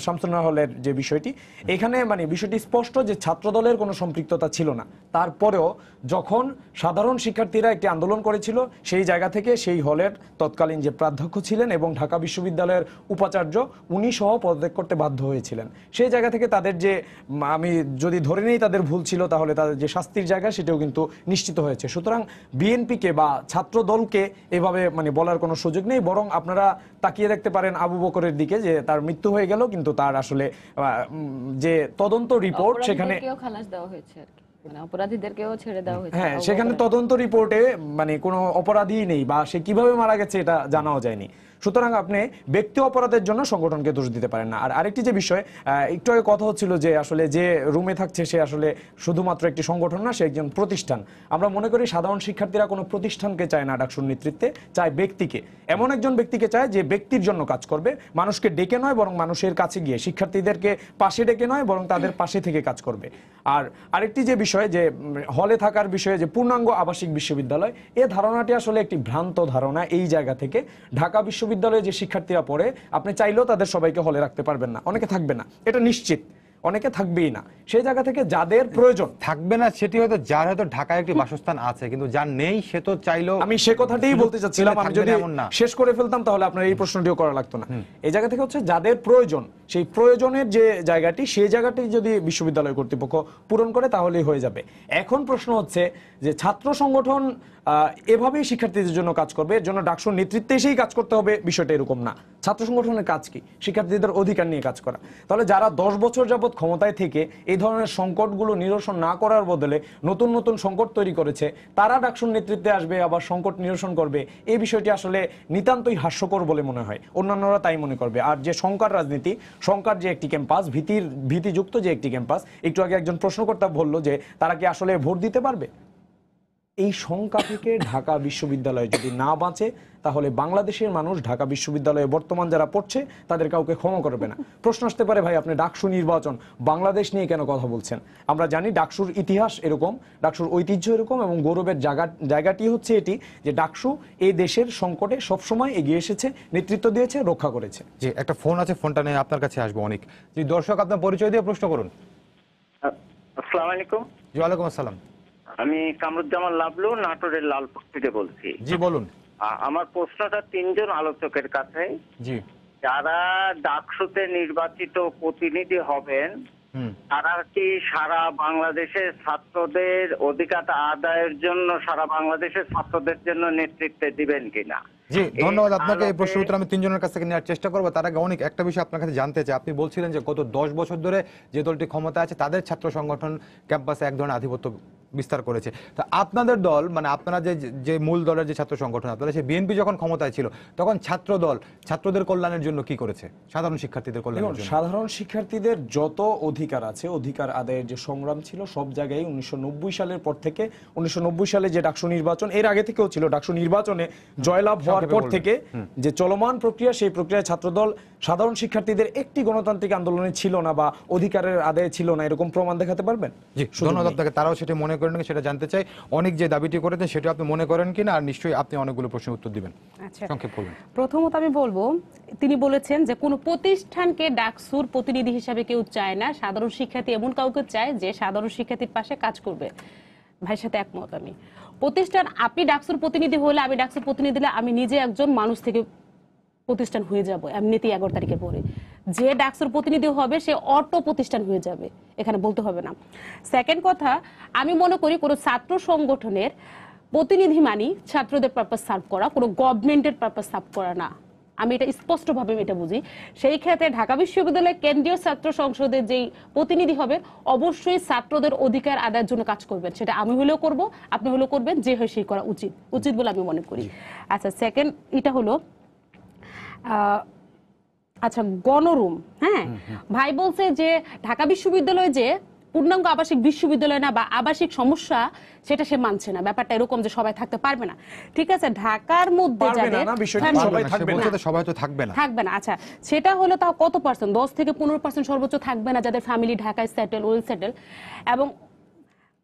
শামসুনার হলের যে বিষয়টি, এখানে মানে বিষয়টি স্পষ্ট যে ছাত্র দলের কোনো সম্পৃক্ততা ছিল না। তারপরেও যখন সাধারণ শিক্ষার্থীরা একটি আন্দোলন করেছিল, সেই জায়গা থেকে সেই হলের তৎকালীন যে প্রাধ্যক্ষ ছিলেন এবং ঢাকা বিশ্ববিদ্যালয়ের উপাচার্য, উনি সহ পদত্যাগ করতে বাধ্য হয়েছিলেন। সেই জায়গা থেকে তাদের যে, আমি যদি ধরে নেই তাদের ভুল ছিল, তাহলে তাদের যে শাস্তির জায়গা সেটাও কিন্তু নিশ্চিত হয়েছে। সুতরাং বিএনপিকে বা ছাত্র দলকে এভাবে মানে বলার কোনো সুযোগ নেই। বরং আপনারা তাকিয়ে দেখতে পারেন আবু বকরের দিকে, যে তার মৃত্যু হয়ে গেল কিন্তু তার আসলে যে তদন্ত রিপোর্ট, সেখানে খালাস দেওয়া হয়েছে আর কি, মানে অপরাধীদেরকেও ছেড়ে দেওয়া হয়েছে। হ্যাঁ, সেখানে তদন্ত রিপোর্টে মানে কোনো অপরাধী নেই বা সে কিভাবে মারা গেছে এটা জানাও যায়নি। সুতরাং আপনি ব্যক্তি অপরাধের জন্য সংগঠনকে দোষ দিতে পারেন না। আর আরেকটি যে বিষয়, একটু আগে কথা হচ্ছিল যে আসলে যে রুমে থাকছে সে আসলে শুধুমাত্র একটি সংগঠন না, সে একজন প্রতিষ্ঠান। আমরা মনে করি সাধারণ শিক্ষার্থীরা কোনো প্রতিষ্ঠানকে চায় না ডাকসুর নেতৃত্বে, চায় ব্যক্তিকে। এমন একজন ব্যক্তিকে চায় যে ব্যক্তির জন্য কাজ করবে, মানুষকে ডেকে নয় বরং মানুষের কাছে গিয়ে, শিক্ষার্থীদেরকে পাশে ডেকে নয় বরং তাদের পাশে থেকে কাজ করবে। আর আরেকটি যে বিষয়, যে হলে থাকার বিষয়ে যে পূর্ণাঙ্গ আবাসিক বিশ্ববিদ্যালয়, এ ধারণাটি আসলে একটি ভ্রান্ত ধারণা। এই জায়গা থেকে ঢাকা বিশ্ববিদ্যালয়ে যে শিক্ষার্থীরা পড়ে, আপনি চাইলেও তাদের সবাইকে হলে রাখতে পারবেন না, অনেকে থাকবে না, এটা নিশ্চিত, অনেকে থাকবেই না। সেই জায়গা থেকে যাদের প্রয়োজন থাকবে না, সেটি হয়তো যার হয়তো ঢাকায় একটি বাসস্থান আছে, কিন্তু যার নেই সে তো চাইলেও, আমি সে কথাটাই বলতে চাচ্ছিলাম। আমি যদি শেষ করে ফেলতাম তাহলে আপনার এই প্রশ্নটিও করা লাগতো না। এই জায়গা থেকে হচ্ছে যাদের প্রয়োজন, সেই প্রয়োজনের যে জায়গাটি, সেই জায়গাটি যদি বিশ্ববিদ্যালয় কর্তৃপক্ষ পূরণ করে তাহলেই হয়ে যাবে। এখন প্রশ্ন হচ্ছে যে ছাত্র সংগঠন এভাবেই শিক্ষার্থীদের জন্য কাজ করবে, এর জন্য ডাকসুর নেতৃত্বে এসেই কাজ করতে হবে, বিষয়টা এরকম না। ছাত্র সংগঠনের কাজ কি? শিক্ষার্থীদের অধিকার নিয়ে কাজ করা। তাহলে যারা 10 বছর যাবৎ ক্ষমতায় থেকে এই ধরনের সংকটগুলো নিরসন না করার বদলে নতুন নতুন সংকট তৈরি করেছে, তারা ডাকসুর নেতৃত্বে আসবে আবার সংকট নিরসন করবে, এই বিষয়টি আসলে নিতান্তই হাস্যকর বলে মনে হয়। অন্যান্যরা তাই মনে করবে। আর যে শঙ্কার রাজনীতি, শঙ্কার যে একটি ক্যাম্পাস, ভীতিযুক্ত যে একটি ক্যাম্পাস, একটু আগে একজন প্রশ্নকর্তা বলল যে তারা কি আসলে ভোট দিতে পারবে, এই শঙ্কা থেকে ঢাকা বিশ্ববিদ্যালয় যদি না বাঁচে তাহলে বাংলাদেশের মানুষ ঢাকা বিশ্ববিদ্যালয়ে বর্তমান যারা পড়ছে তাদের কাউকে ক্ষমা করবে না। প্রশ্ন আসতে পারে, ভাই আপনি ডাকসু নির্বাচন বাংলাদেশ নিয়ে কেন কথা বলছেন? আমরা জানি ডাকসুর ইতিহাস এরকম, ডাকসুর ঐতিহ্য এরকম, এবং গৌরবের জায়গাটি হচ্ছে এটি যে ডাকসু এই দেশের সংকটে সবসময় এগিয়ে এসেছে, নেতৃত্ব দিয়েছে, রক্ষা করেছে। জি, একটা ফোন আছে, ফোনটা নিয়ে আপনার কাছে আসবো অনেক। জি দর্শক, আপনার পরিচয় দিয়ে প্রশ্ন করুন। আসসালামু আলাইকুম। জি ওয়ালাইকুম আসসালাম। আমি কামরুজ্জামান লাবলু, নাটোরের লালপুর থেকে বলছি। জি বলুন। আমার প্রশ্নটা তিনজন আলোচকের কাছে। জি। যারা ডাকসুতে নির্বাচিত প্রতিনিধি হবেন, তারা কি সারা বাংলাদেশের ছাত্রদের অধিকার আদায়ের জন্য সারা বাংলাদেশের ছাত্রদের জন্য নেতৃত্ব দিবেন কিনা? জি ধন্যবাদ আপনাকে। এই প্রশ্নের উত্তর আমি তিনজনের কাছ থেকে নেওয়ার চেষ্টা করবো। তার আগে অনেক একটা বিষয় আপনার কাছে জানতে চাই। আপনি বলছিলেন যে গত 10 বছর ধরে যে দলটি ক্ষমতা আছে তাদের ছাত্র সংগঠন ক্যাম্পাসে এক ধরনের আধিপত্য বিস্তার করেছে। তো আপনাদের দল, মানে আপনারা যে মূল দলের যে ছাত্র সংগঠন, আপনারা সেই বিএনপি যখন ক্ষমতায় ছিল তখন ছাত্র দল ছাত্রদের কল্যাণের জন্য কি করেছে, সাধারণ শিক্ষার্থীদের কল্যাণের জন্য? সাধারণ শিক্ষার্থীদের যত অধিকার আছে, অধিকার আদায়ের যে সংগ্রাম ছিল সব জায়গায় 1990 সালের পর থেকে, 1990 সালে যে ডাকসু নির্বাচন, এর আগে থেকেও ছিল, ডাকসু নির্বাচনে জয়লাভ হওয়ার পর থেকে যে চলমান প্রক্রিয়া, সেই প্রক্রিয়ায় ছাত্রদল সাধারণ শিক্ষার্থীদের একটি গণতান্ত্রিক আন্দোলনে ছিল না বা অধিকারের আদায়ে ছিল না, এরকম প্রমাণ দেখাতে পারবেন? জি ধন্যবাদ আপনাকে। তারাও সেটা মনে করেন সেটা জানতে চাই। অনেক যে দাবিটি করেছেন সেটা আপনি মনে করেন কিনা, আর নিশ্চয়ই আপনি অনেকগুলো প্রশ্নের উত্তর দিবেন। আচ্ছা, সংক্ষেপ করবেন। প্রথমত আমি বলবো, তিনি বলেছেন যে কোনো প্রতিষ্ঠানকে ডাকসুর প্রতিনিধি হিসাবে কেউ চায় না, সাধারণ শিক্ষার্থী এমন কাউকে চায় যে সাধারণ শিক্ষার্থীর পাশে কাজ করবে। ভাইয়ের সাথে একমত আমি। প্রতিষ্ঠান, আপনি ডাকসুর প্রতিনিধি হলে, আমি ডাকসুর প্রতিনিধি হলে, আমি নিজে একজন মানুষ থেকে প্রতিষ্ঠান হয়ে যাব এমনিতেই 11 তারিখের পরে। যে ডাকসুর প্রতিনিধি হবে সে অটো প্রতিষ্ঠান হয়ে যাবে, এখানে বলতে হবে না। সেকেন্ড কথা, আমি মনে করি কোনো ছাত্র সংগঠনের প্রতিনিধি মানি ছাত্রদের পারপাস সার্ভ করা, কোনো গভর্নমেন্টের পারপাস সার্ভ করা না। আমি এটা স্পষ্টভাবে এটা বুঝি। সেই ক্ষেত্রে ঢাকা বিশ্ববিদ্যালয়ের কেন্দ্রীয় ছাত্র সংসদের যেই প্রতিনিধি হবে অবশ্যই ছাত্রদের অধিকার আদায়ের জন্য কাজ করবেন। সেটা আমি হলেও করব, আপনি হলেও করবেন, যে হয় সেই করা উচিত বলে আমি মনে করি। আচ্ছা, সেকেন্ড এটা হলো আচ্ছা গণরুম। হ্যাঁ, ভাই বলছে যে ঢাকা বিশ্ববিদ্যালয়ে যে পূর্ণাঙ্গ আবাসিক বিশ্ববিদ্যালয় না বা আবাসিক সমস্যা, সেটা সে মানছে না। ব্যাপারটা এরকম যে সবাই থাকতে পারবে না। ঠিক আছে, ঢাকার মধ্যে সবাই তো থাকবে না। আচ্ছা, সেটা হলো তাও কত পার্সেন্ট? 10 থেকে 15% সর্বোচ্চ থাকবে না, যাদের ফ্যামিলি ঢাকায় সেটেল, ওয়েল সেটেল। এবং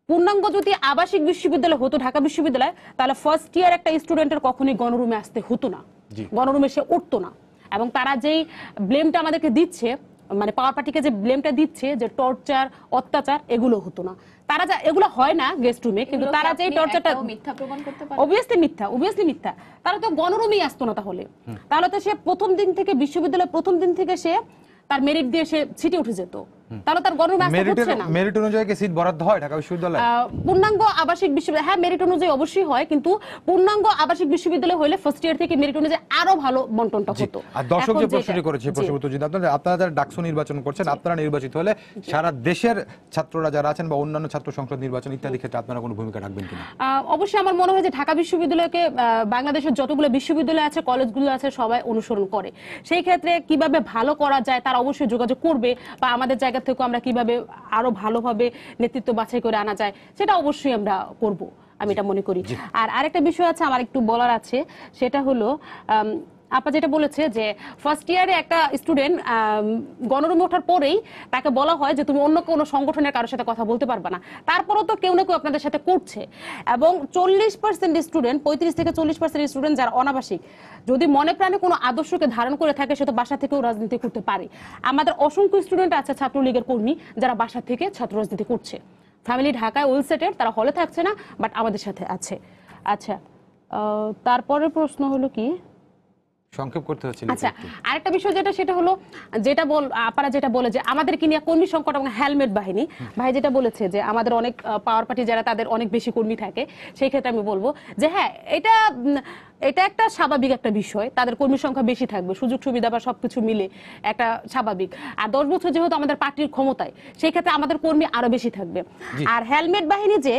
পূর্ণাঙ্গ যদি আবাসিক বিশ্ববিদ্যালয় হতো ঢাকা বিশ্ববিদ্যালয়, তাহলে ফার্স্ট ইয়ার একটা স্টুডেন্টের কখনোই গণরুমে আসতে হতো না, গণরুমে সে উঠতো না। এবং তারা যেই ব্লেমটা আমাদেরকে দিচ্ছে, মানে পাওয়ার পার্টিকে যে ব্লেমটা দিচ্ছে যে টর্চার, অত্যাচার, এগুলো হতো না। তারা এগুলো হয় না গেস্ট রুমে, কিন্তু তারা যে টর্চারটা মিথ্যা প্রমাণ করতে পারে, অবভিয়াসলি মিথ্যা। তারা তো গণরুমেই আসতো না। তাহলে তো সে প্রথম দিন থেকে, বিশ্ববিদ্যালয়ের প্রথম দিন থেকে সে তার মেরিট দিয়ে সে সিটে উঠে যেত। তাহলে তার গণরুমে আসতে হচ্ছে না। মেরিট অনুযায়ী কি সিট বরাদ্দ হয় ঢাকা বিশ্ববিদ্যালয়ে? পূর্ণাঙ্গ আবাসিক বিশ্ববিদ্যালয়, হ্যাঁ মেরিট অনুযায়ী অবশ্যই হয়, কিন্তু পূর্ণাঙ্গ আবাসিক বিশ্ববিদ্যালয় হলে ফার্স্ট ইয়ার থেকে মেরিট অনুযায়ী আরো ভালো বন্টনটা হতো। আর দর্শক যে প্রশ্নটি করেছে, প্রশ্ন উত্তর যদি আপনারা যারা ডাকসু নির্বাচন করছেন, আপনারা নির্বাচিত হলে সারা দেশের ছাত্ররা যারা আছেন বা অন্যান্য ছাত্র সংসদ নির্বাচন ইত্যাদি ক্ষেত্রে আপনারা কোনো ভূমিকা রাখবেন কিনা? অবশ্যই আমার মনে হয় যে ঢাকা বিশ্ববিদ্যালয়কে বাংলাদেশের যতগুলো বিশ্ববিদ্যালয় আছে, কলেজগুলো আছে, সবাই অনুসরণ করে। সেই ক্ষেত্রে কিভাবে ভালো করা যায় তার অবশ্যই যোগাযোগ করবে, বা আমাদের জায়গা থেকে আমরা কিভাবে আরো ভালোভাবে নেতৃত্ব বাছাই করে আনা যায় সেটা অবশ্যই আমরা করব, আমি এটা মনে করি। আর আরেকটা বিষয় আছে আমার একটু বলার আছে, সেটা হলো আপা যেটা বলেছে যে ফার্স্ট ইয়ারে একটা স্টুডেন্ট গণরুমে ওঠার পরেই তাকে বলা হয় যে তুমি অন্য কোনো সংগঠনের কারোর সাথে কথা বলতে পারবে না। তারপরেও তো কেউ না কেউ আপনাদের সাথে করছে। এবং 40% স্টুডেন্ট, 35 থেকে 40% স্টুডেন্ট যারা অনাবাসিক, যদি মনে প্রাণে কোনো আদর্শকে ধারণ করে থাকে সে তো বাসা থেকেও রাজনীতি করতে পারে। আমাদের অসংখ্য স্টুডেন্ট আছে ছাত্রলীগের কর্মী যারা বাসা থেকে ছাত্র রাজনীতি করছে। ফ্যামিলি ঢাকায় ওয়েল সেটেড, তারা হলে থাকছে না, বাট আমাদের সাথে আছে। আচ্ছা, তারপরের প্রশ্ন হলো কি? সংক্ষেপ করতে হচ্ছে আচ্ছা, আরেকটা বিষয় সেটা হলো আপনারা যেটা বলে যে আমাদেরকে নিয়ে কর্মী সংকট এবং হেলমেট বাহিনী, ভাই যেটা বলেছে যে আমাদের অনেক পাওয়ার পার্টি যারা তাদের অনেক বেশি কর্মী থাকে, সেই ক্ষেত্রে আমি বলবো যে হ্যাঁ, এটা একটা স্বাভাবিক একটা বিষয়, তাদের কর্মী সংখ্যা বেশি থাকবে, সুযোগ সুবিধা বা সবকিছু মিলে একটা স্বাভাবিক। আর 10 বছর যেহেতু আমাদের পার্টির ক্ষমতায়, সেই ক্ষেত্রে আমাদের কর্মী আরো বেশি থাকবে। আর হেলমেট বাহিনী যে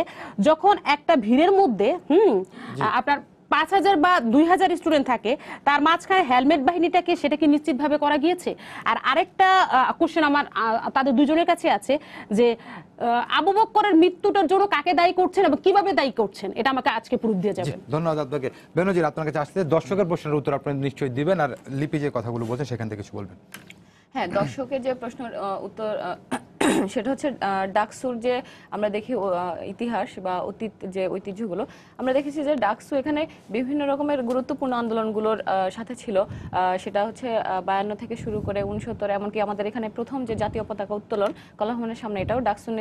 যখন একটা ভিড়ের মধ্যে আপনার 5,000 বা 2,000 স্টুডেন্ট থাকে, তার মাঝখানে হেলমেট বাহিনীটাকে সেটাকে নিশ্চিতভাবে করা গিয়েছে। আর আরেকটা কোশ্চেন আমার তাদের দুজনের কাছে আছে যে আবু বকরের মৃত্যুটার জন্য কাকে দায়ী করছেন এবং কিভাবে দায়ী করছেন, এটা আমাকে আজকে প্রুফ দিয়ে যাবেন। ধন্যবাদ আপনাকে। বেনজির, আপনার কাছে আসলে দর্শকের প্রশ্নের উত্তর আপনি নিশ্চয়ই দিবেন, আর লিপি যে কথাগুলো বলছেন সেখান থেকে কিছু বলবেন। হ্যাঁ, দর্শকের যে প্রশ্নের উত্তর সেটা হচ্ছে ডাকসুর যে আমরা দেখি ইতিহাস বা অতীত যে ঐতিহ্যগুলো, আমরা দেখেছি যে ডাকসু এখানে বিভিন্ন রকমের গুরুত্বপূর্ণ আন্দোলনগুলোর সাথে ছিল। সেটা হচ্ছে 52 থেকে শুরু করে 69, এমনকি আমাদের এখানে প্রথম যে জাতীয় পতাকা উত্তোলন কলাভবনের সামনে, এটাও ডাকসুর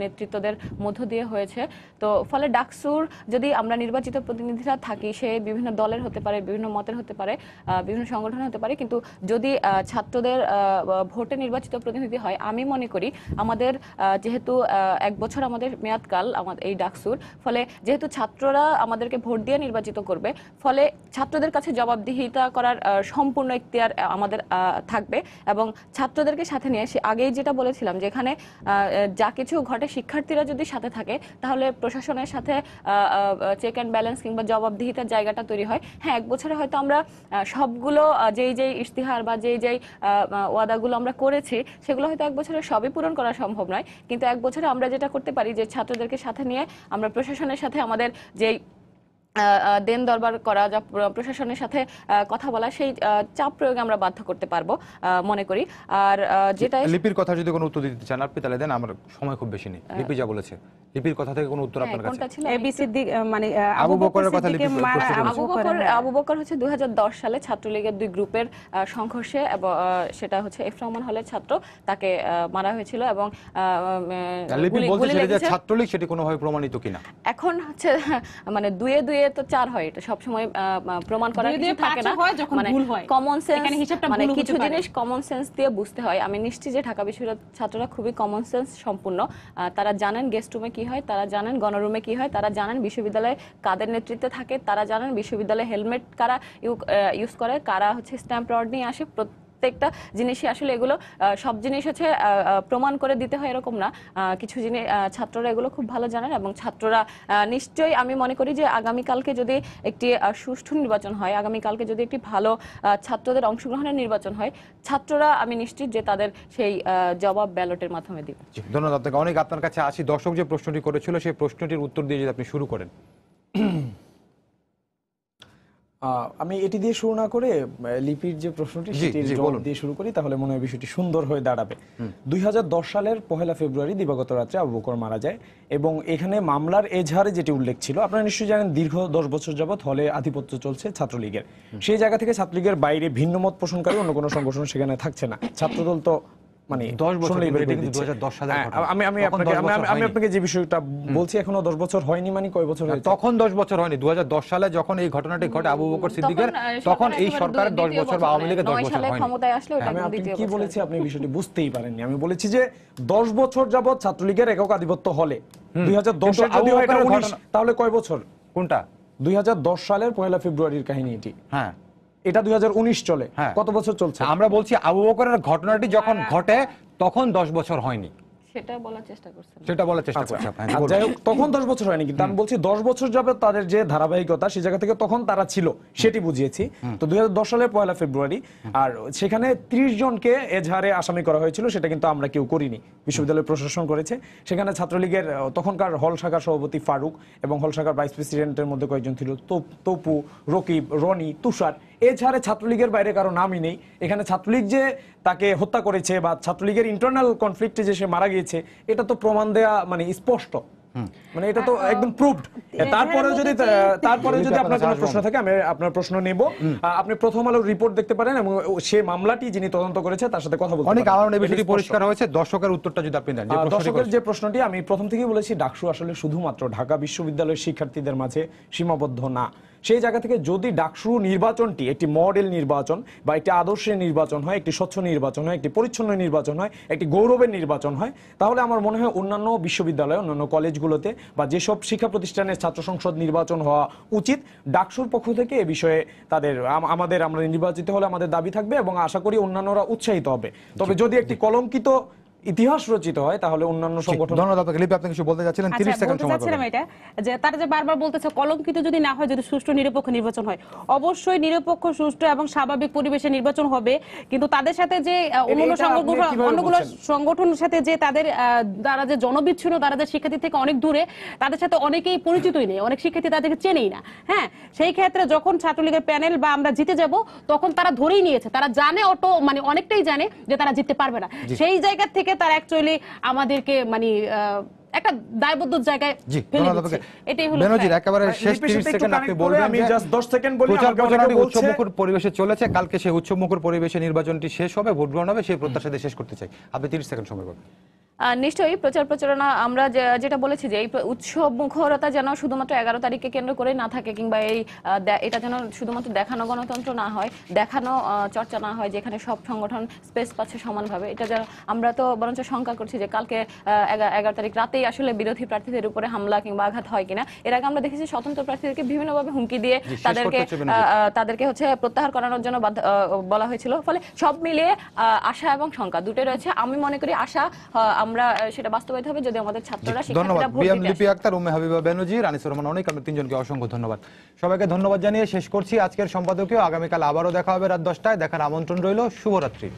নেতৃত্বদের মধ্য দিয়ে হয়েছে। তো ফলে ডাকসুর যদি আমরা নির্বাচিত প্রতিনিধিরা থাকি, সে বিভিন্ন দলের হতে পারে, বিভিন্ন মতের হতে পারে, বিভিন্ন সংগঠন হতে পারে, কিন্তু যদি ছাত্রদের ভোটে নির্বাচিত প্রতিনিধি হয়, আমি মনে করি আমাদের যেহেতু 1 বছর আমাদের মেয়াদকাল আমাদের এই ডাকসুর, ফলে যেহেতু ছাত্ররা আমাদেরকে ভোট দিয়ে নির্বাচিত করবে, ফলে ছাত্রদের কাছে জবাবদিহিতা করার সম্পূর্ণ ইখতিয়ার আমাদের থাকবে। এবং ছাত্রদেরকে সাথে নিয়ে আগেই যেটা বলেছিলাম যে এখানে যা কিছু ঘটে শিক্ষার্থীরা যদি সাথে থাকে, তাহলে প্রশাসনের সাথে চেক অ্যান্ড ব্যালেন্স কিংবা জবাবদিহিতার জায়গাটা তৈরি হয়। হ্যাঁ, 1 বছরে হয়তো আমরা সবগুলো যেই ইশতিহার বা যেই ওয়াদাগুলো আমরা করেছি, সেগুলো হয়তো 1 বছরে সবই পূরণ করা সম্ভব নয়, কিন্তু 1 বছরে আমরা যেটা করতে পারি যে ছাত্রদেরকে সাথে নিয়ে আমরা প্রশাসনের সাথে আমাদের যেই দেন দরবার করা, যা প্রশাসনের সাথে কথা বলা, সেই চাপ প্রয়োগে আমরা বাধ্য করতে পারবো মনে করি। আর যেটা লিপির কথা যদি কোনো উত্তর দিতে চান আপনি, তাহলে দেন, আমার সময় খুব বেশি নেই। লিপি যা বলেছে, লিপির কথা থেকে কোনো উত্তর আপনার কাছে? এবিসিডি মানে আবু বকরের কথা লিপি আবু বকর হচ্ছে 2010 সালে ছাত্রলীগের 2 গ্রুপের সংঘর্ষে, এবং সেটা হচ্ছে এফ রহমান হলের ছাত্র, তাকে মারা হয়েছিল এবং লিপি বলছে যে ছাত্রলীগ, সেটি কোনোভাবে প্রমাণিত কিনা? এখন হচ্ছে মানে দুয়ে তো 4 হয়, এটা সব সময় প্রমাণ করা কিছু থাকে না, মানে কমন সেন্স, মানে কিছু জিনিস কমন সেন্স দিয়ে বুঝতে হয়। আমি নিশ্চিত যে ঢাকা বিশ্ববিদ্যালয়ের ছাত্ররা খুবই কমন সেন্স সম্পূর্ণ, তারা জানেন গেস্ট রুমে কি হয়, তারা জানেন গণরুমে কি হয়, তারা জানেন বিশ্ববিদ্যালয়ে কাদের নেতৃত্বে থাকে, তারা জানেন বিশ্ববিদ্যালয়ে হেলমেট কারা ইউজ করে, কারা হচ্ছে স্ট্যাম্প রড নিয়ে আসে। প্রত্যেকটা জিনিসই আসলে এগুলো সব জিনিস হচ্ছে প্রমাণ করে দিতে হয় এরকম না, কিছু জিনিস ছাত্ররা এগুলো খুব ভালো জানেন। এবং ছাত্ররা নিশ্চয়ই, আমি মনে করি যে আগামীকালকে যদি একটি সুষ্ঠু নির্বাচন হয়, আগামীকালকে যদি একটি ভালো ছাত্রদের অংশগ্রহণের নির্বাচন হয়, ছাত্ররা আমি নিশ্চিত যে তাদের সেই জবাব ব্যালটের মাধ্যমে দিবে। ধন্যবাদ আপনাকে অনেক। আপনার কাছে আসি, দর্শক যে প্রশ্নটি করেছিল সেই প্রশ্নটির উত্তর দিয়ে যদি আপনি শুরু করেন। আমি এটি দিয়ে শুরু না করে লিপির যে প্রশ্নটি সেটির জবাব দিয়ে শুরু করি, তাহলে মনে হয় বিষয়টি সুন্দর হয়ে দাঁড়াবে। 2010 সালের 1 ফেব্রুয়ারি দিবাগত রাত্রে আবু বকর মারা যায়, এবং এখানে মামলার এজাহারে যেটি উল্লেখ ছিল, আপনারা নিশ্চয়ই জানেন দীর্ঘ 10 বছর যাবত হলে আধিপত্য চলছে ছাত্রলীগের। সেই জায়গা থেকে ছাত্রলীগের বাইরে ভিন্ন মত পোষণকারী অন্য কোনো সংগঠন সেখানে থাকছে না। ছাত্রদল তো মানে 10 বছর, আমি আপনাকে যে বিষয়টা বলছি, এখনো 10 বছর হয়নি, মানে কয় বছর হয়েছে? তখন 10 বছর হয়নি। 2010 সালে যখন এই ঘটনাটি ঘটে আবু বকর সিদ্দিকের, তখন এই সরকারের 10 বছর বা আওয়ামী লীগের 10 বছর হয়নি। আমি আপনি কি বলেছি আপনি বিষয়টি বুঝতেই পারেননি। আমি বলেছি যে 10 বছর যাবত ছাত্রলীগের একক আধিপত্য হলে, 2010 এর যদি হয় এটা 19, তাহলে কয় বছর? কোনটা? 2010 সালের 1 ফেব্রুয়ারির কাহিনী এটি। হ্যাঁ, এটা 2019 চলে। কত বছর চলছে? আমরা বলছি আবু বকরের ঘটনাটি যখন ঘটে তখন 10 বছর হয়নি, সেটা বলার চেষ্টা করছেন। যাই হোক, তখন 10 বছর হয়নি, কিন্তু আমি বলছি 10 বছর যাবে তাদের যে ধারাবাহিকতা, সেই জায়গা থেকে তখন তারা ছিল সেটি বুঝিয়েছি। তো 2010 সালের 1 ফেব্রুয়ারি, আর সেখানে 30 জনকে এজাহারে আসামি করা হয়েছিল, সেটা কিন্তু আমরা কেউ করিনি, বিশ্ববিদ্যালয়ের প্রশাসন করেছে। সেখানে ছাত্রলীগের তখনকার হল শাখার সভাপতি ফারুক এবং হল শাখার ভাইস প্রেসিডেন্টের মধ্যে কয়েকজন ছিল, তপু, রকিব, রনি, তুষার। এছাড়া ছাত্রলীগের বাইরে কারো নামই নেই। এখানে ছাত্রলীগ যে তাকে হত্যা করেছে বা ছাত্রলীগের ইন্টারনাল কনফ্লিক্টে যে সে মারা গিয়েছে, এটা তো প্রমাণ দেয়া মানে স্পষ্ট, মানে এটা তো একদম প্রুভড। তারপরে যদি আপনার কোনো প্রশ্ন থাকে, আমি আপনার প্রশ্ন নেব। আপনি প্রথম আলোর রিপোর্ট দেখতে পারেন এবং সে মামলাটি যিনি তদন্ত করেছে তার সাথে কথা বলতে অনেক কারণ এই বিষয়টি পরিষ্কার হয়েছে। দর্শকের উত্তরটা যদি আপনি দেন। দর্শকের যে প্রশ্নটি, আমি প্রথম থেকেই বলেছি ডাকসু আসলে শুধুমাত্র ঢাকা বিশ্ববিদ্যালয়ের শিক্ষার্থীদের মাঝে সীমাবদ্ধ না। সেই জায়গা থেকে যদি ডাকসু নির্বাচনটি একটি মডেল নির্বাচন বা একটি আদর্শের নির্বাচন হয়, একটি স্বচ্ছ নির্বাচন হয়, একটি পরিচ্ছন্ন নির্বাচন হয়, একটি গৌরবের নির্বাচন হয়, তাহলে আমার মনে হয় অন্যান্য বিশ্ববিদ্যালয়, অন্যান্য কলেজগুলোতে বা যেসব শিক্ষা প্রতিষ্ঠানের ছাত্র সংসদ নির্বাচন হওয়া উচিত, ডাকসুর পক্ষ থেকে এ বিষয়ে তাদের আমরা নির্বাচিত হলে আমাদের দাবি থাকবে এবং আশা করি অন্যান্যরা উৎসাহিত হবে। তবে যদি একটি কলঙ্কিত ইতিহাস রচিত হয় তাহলে অন্যান্য সংগঠন। ধন্যবাদ আপনাকে। লিপি, আপনি কিছু বলতে যাচ্ছিলেন, 30 আচ্ছা, সেকেন্ড বলতে সময় চাচ্ছিলাম পাবেন। এটা যে তারা যে বারবার বলতেছে কলঙ্কিত যদি না হয়, যদি সুষ্ঠু নিরপেক্ষ নির্বাচন হয়, অবশ্যই নিরপেক্ষ, সুষ্ঠু এবং স্বাভাবিক পরিবেশে নির্বাচন হবে। কিন্তু তাদের সাথে যে অন্যান্য এটা আপনি কিভাবে অন্যগুলো বলছেন? সংগঠনের সাথে যে তাদের তারা যে জনবিচ্ছিন্ন, তারা যে শিক্ষার্থী থেকে অনেক দূরে, তাদের সাথে অনেকেই পরিচিতই নেই, অনেক শিক্ষার্থী তাদেরকে চেনেই না। হ্যাঁ, সেই ক্ষেত্রে যখন ছাত্রলীগের প্যানেল বা আমরা জিতে যাব, তখন তারা ধরেই নিয়েছে, তারা জানে মানে অনেকটাই জানে যে তারা জিততে পারবে না। সেই জায়গা থেকে তারা অ্যাকচুয়ালি আমাদেরকে মানে একটা দায়বদ্ধ জায়গায় জি, ফেলে ধন্যবাদ দিচ্ছে। আপনাকে। এটাই হলো বেনজির, fact। একেবারে শেষ লিপির 30 সাথে একটু সেকেন্ড আপনি connect করে বলবেন আমি যে just 10 সেকেন্ড বলি। প্রচার আমাকে অনেকে প্রচারণাটি বলছে- উৎসবমুখর পরিবেশে চলেছে, কালকে সেই উৎসবমুখর পরিবেশে নির্বাচনটি শেষ হবে, ভোট গ্রহণ হবে, সেই প্রত্যাশা দিয়ে শেষ করতে চাই। আপনি 30 সেকেন্ড সময় পাবেন। নিশ্চয়ই প্রচারণা আমরা যেটা বলেছি যে এই উৎসব মুখরতা যেন শুধুমাত্র 11 তারিখকে কেন্দ্র করে না থাকে, কিংবা এটা যেন শুধুমাত্র দেখানো গণতন্ত্র না হয়, দেখানো চর্চা না হয়, যেখানে সব সংগঠন স্পেস পাচ্ছে সমানভাবে। এটা যেন আমরা তো বরঞ্চ শঙ্কা করছি যে কালকে 11 তারিখ রাতেই আসলে বিরোধী প্রার্থীদের উপরে হামলা কিংবা আঘাত হয় কিনা। এর আগে আমরা দেখেছি স্বতন্ত্র প্রার্থীদেরকে বিভিন্নভাবে হুমকি দিয়ে তাদেরকে হচ্ছে প্রত্যাহার করানোর জন্য বলা হয়েছিল। ফলে সব মিলিয়ে আশা এবং শঙ্কা দুটোই রয়েছে। আমি মনে করি আশা আমরা সেটা বাস্তবায়িত হবে যদি আমাদের ছাত্ররা ধন্যবাদ। শিক্ষার্থীরা ভোট বিএম দিতে লিপি আসে। আক্তার, উম্মে হাবিবা বেনজির, আনিসুর রহমান অনিক, আমরা তিনজনকে অসংখ্য ধন্যবাদ। সবাইকে ধন্যবাদ জানিয়ে শেষ করছি আজকের সম্পাদকীয়। আগামীকাল আবারও দেখা হবে রাত 10টায়। দেখার আমন্ত্রণ রইল। শুভরাত্রি।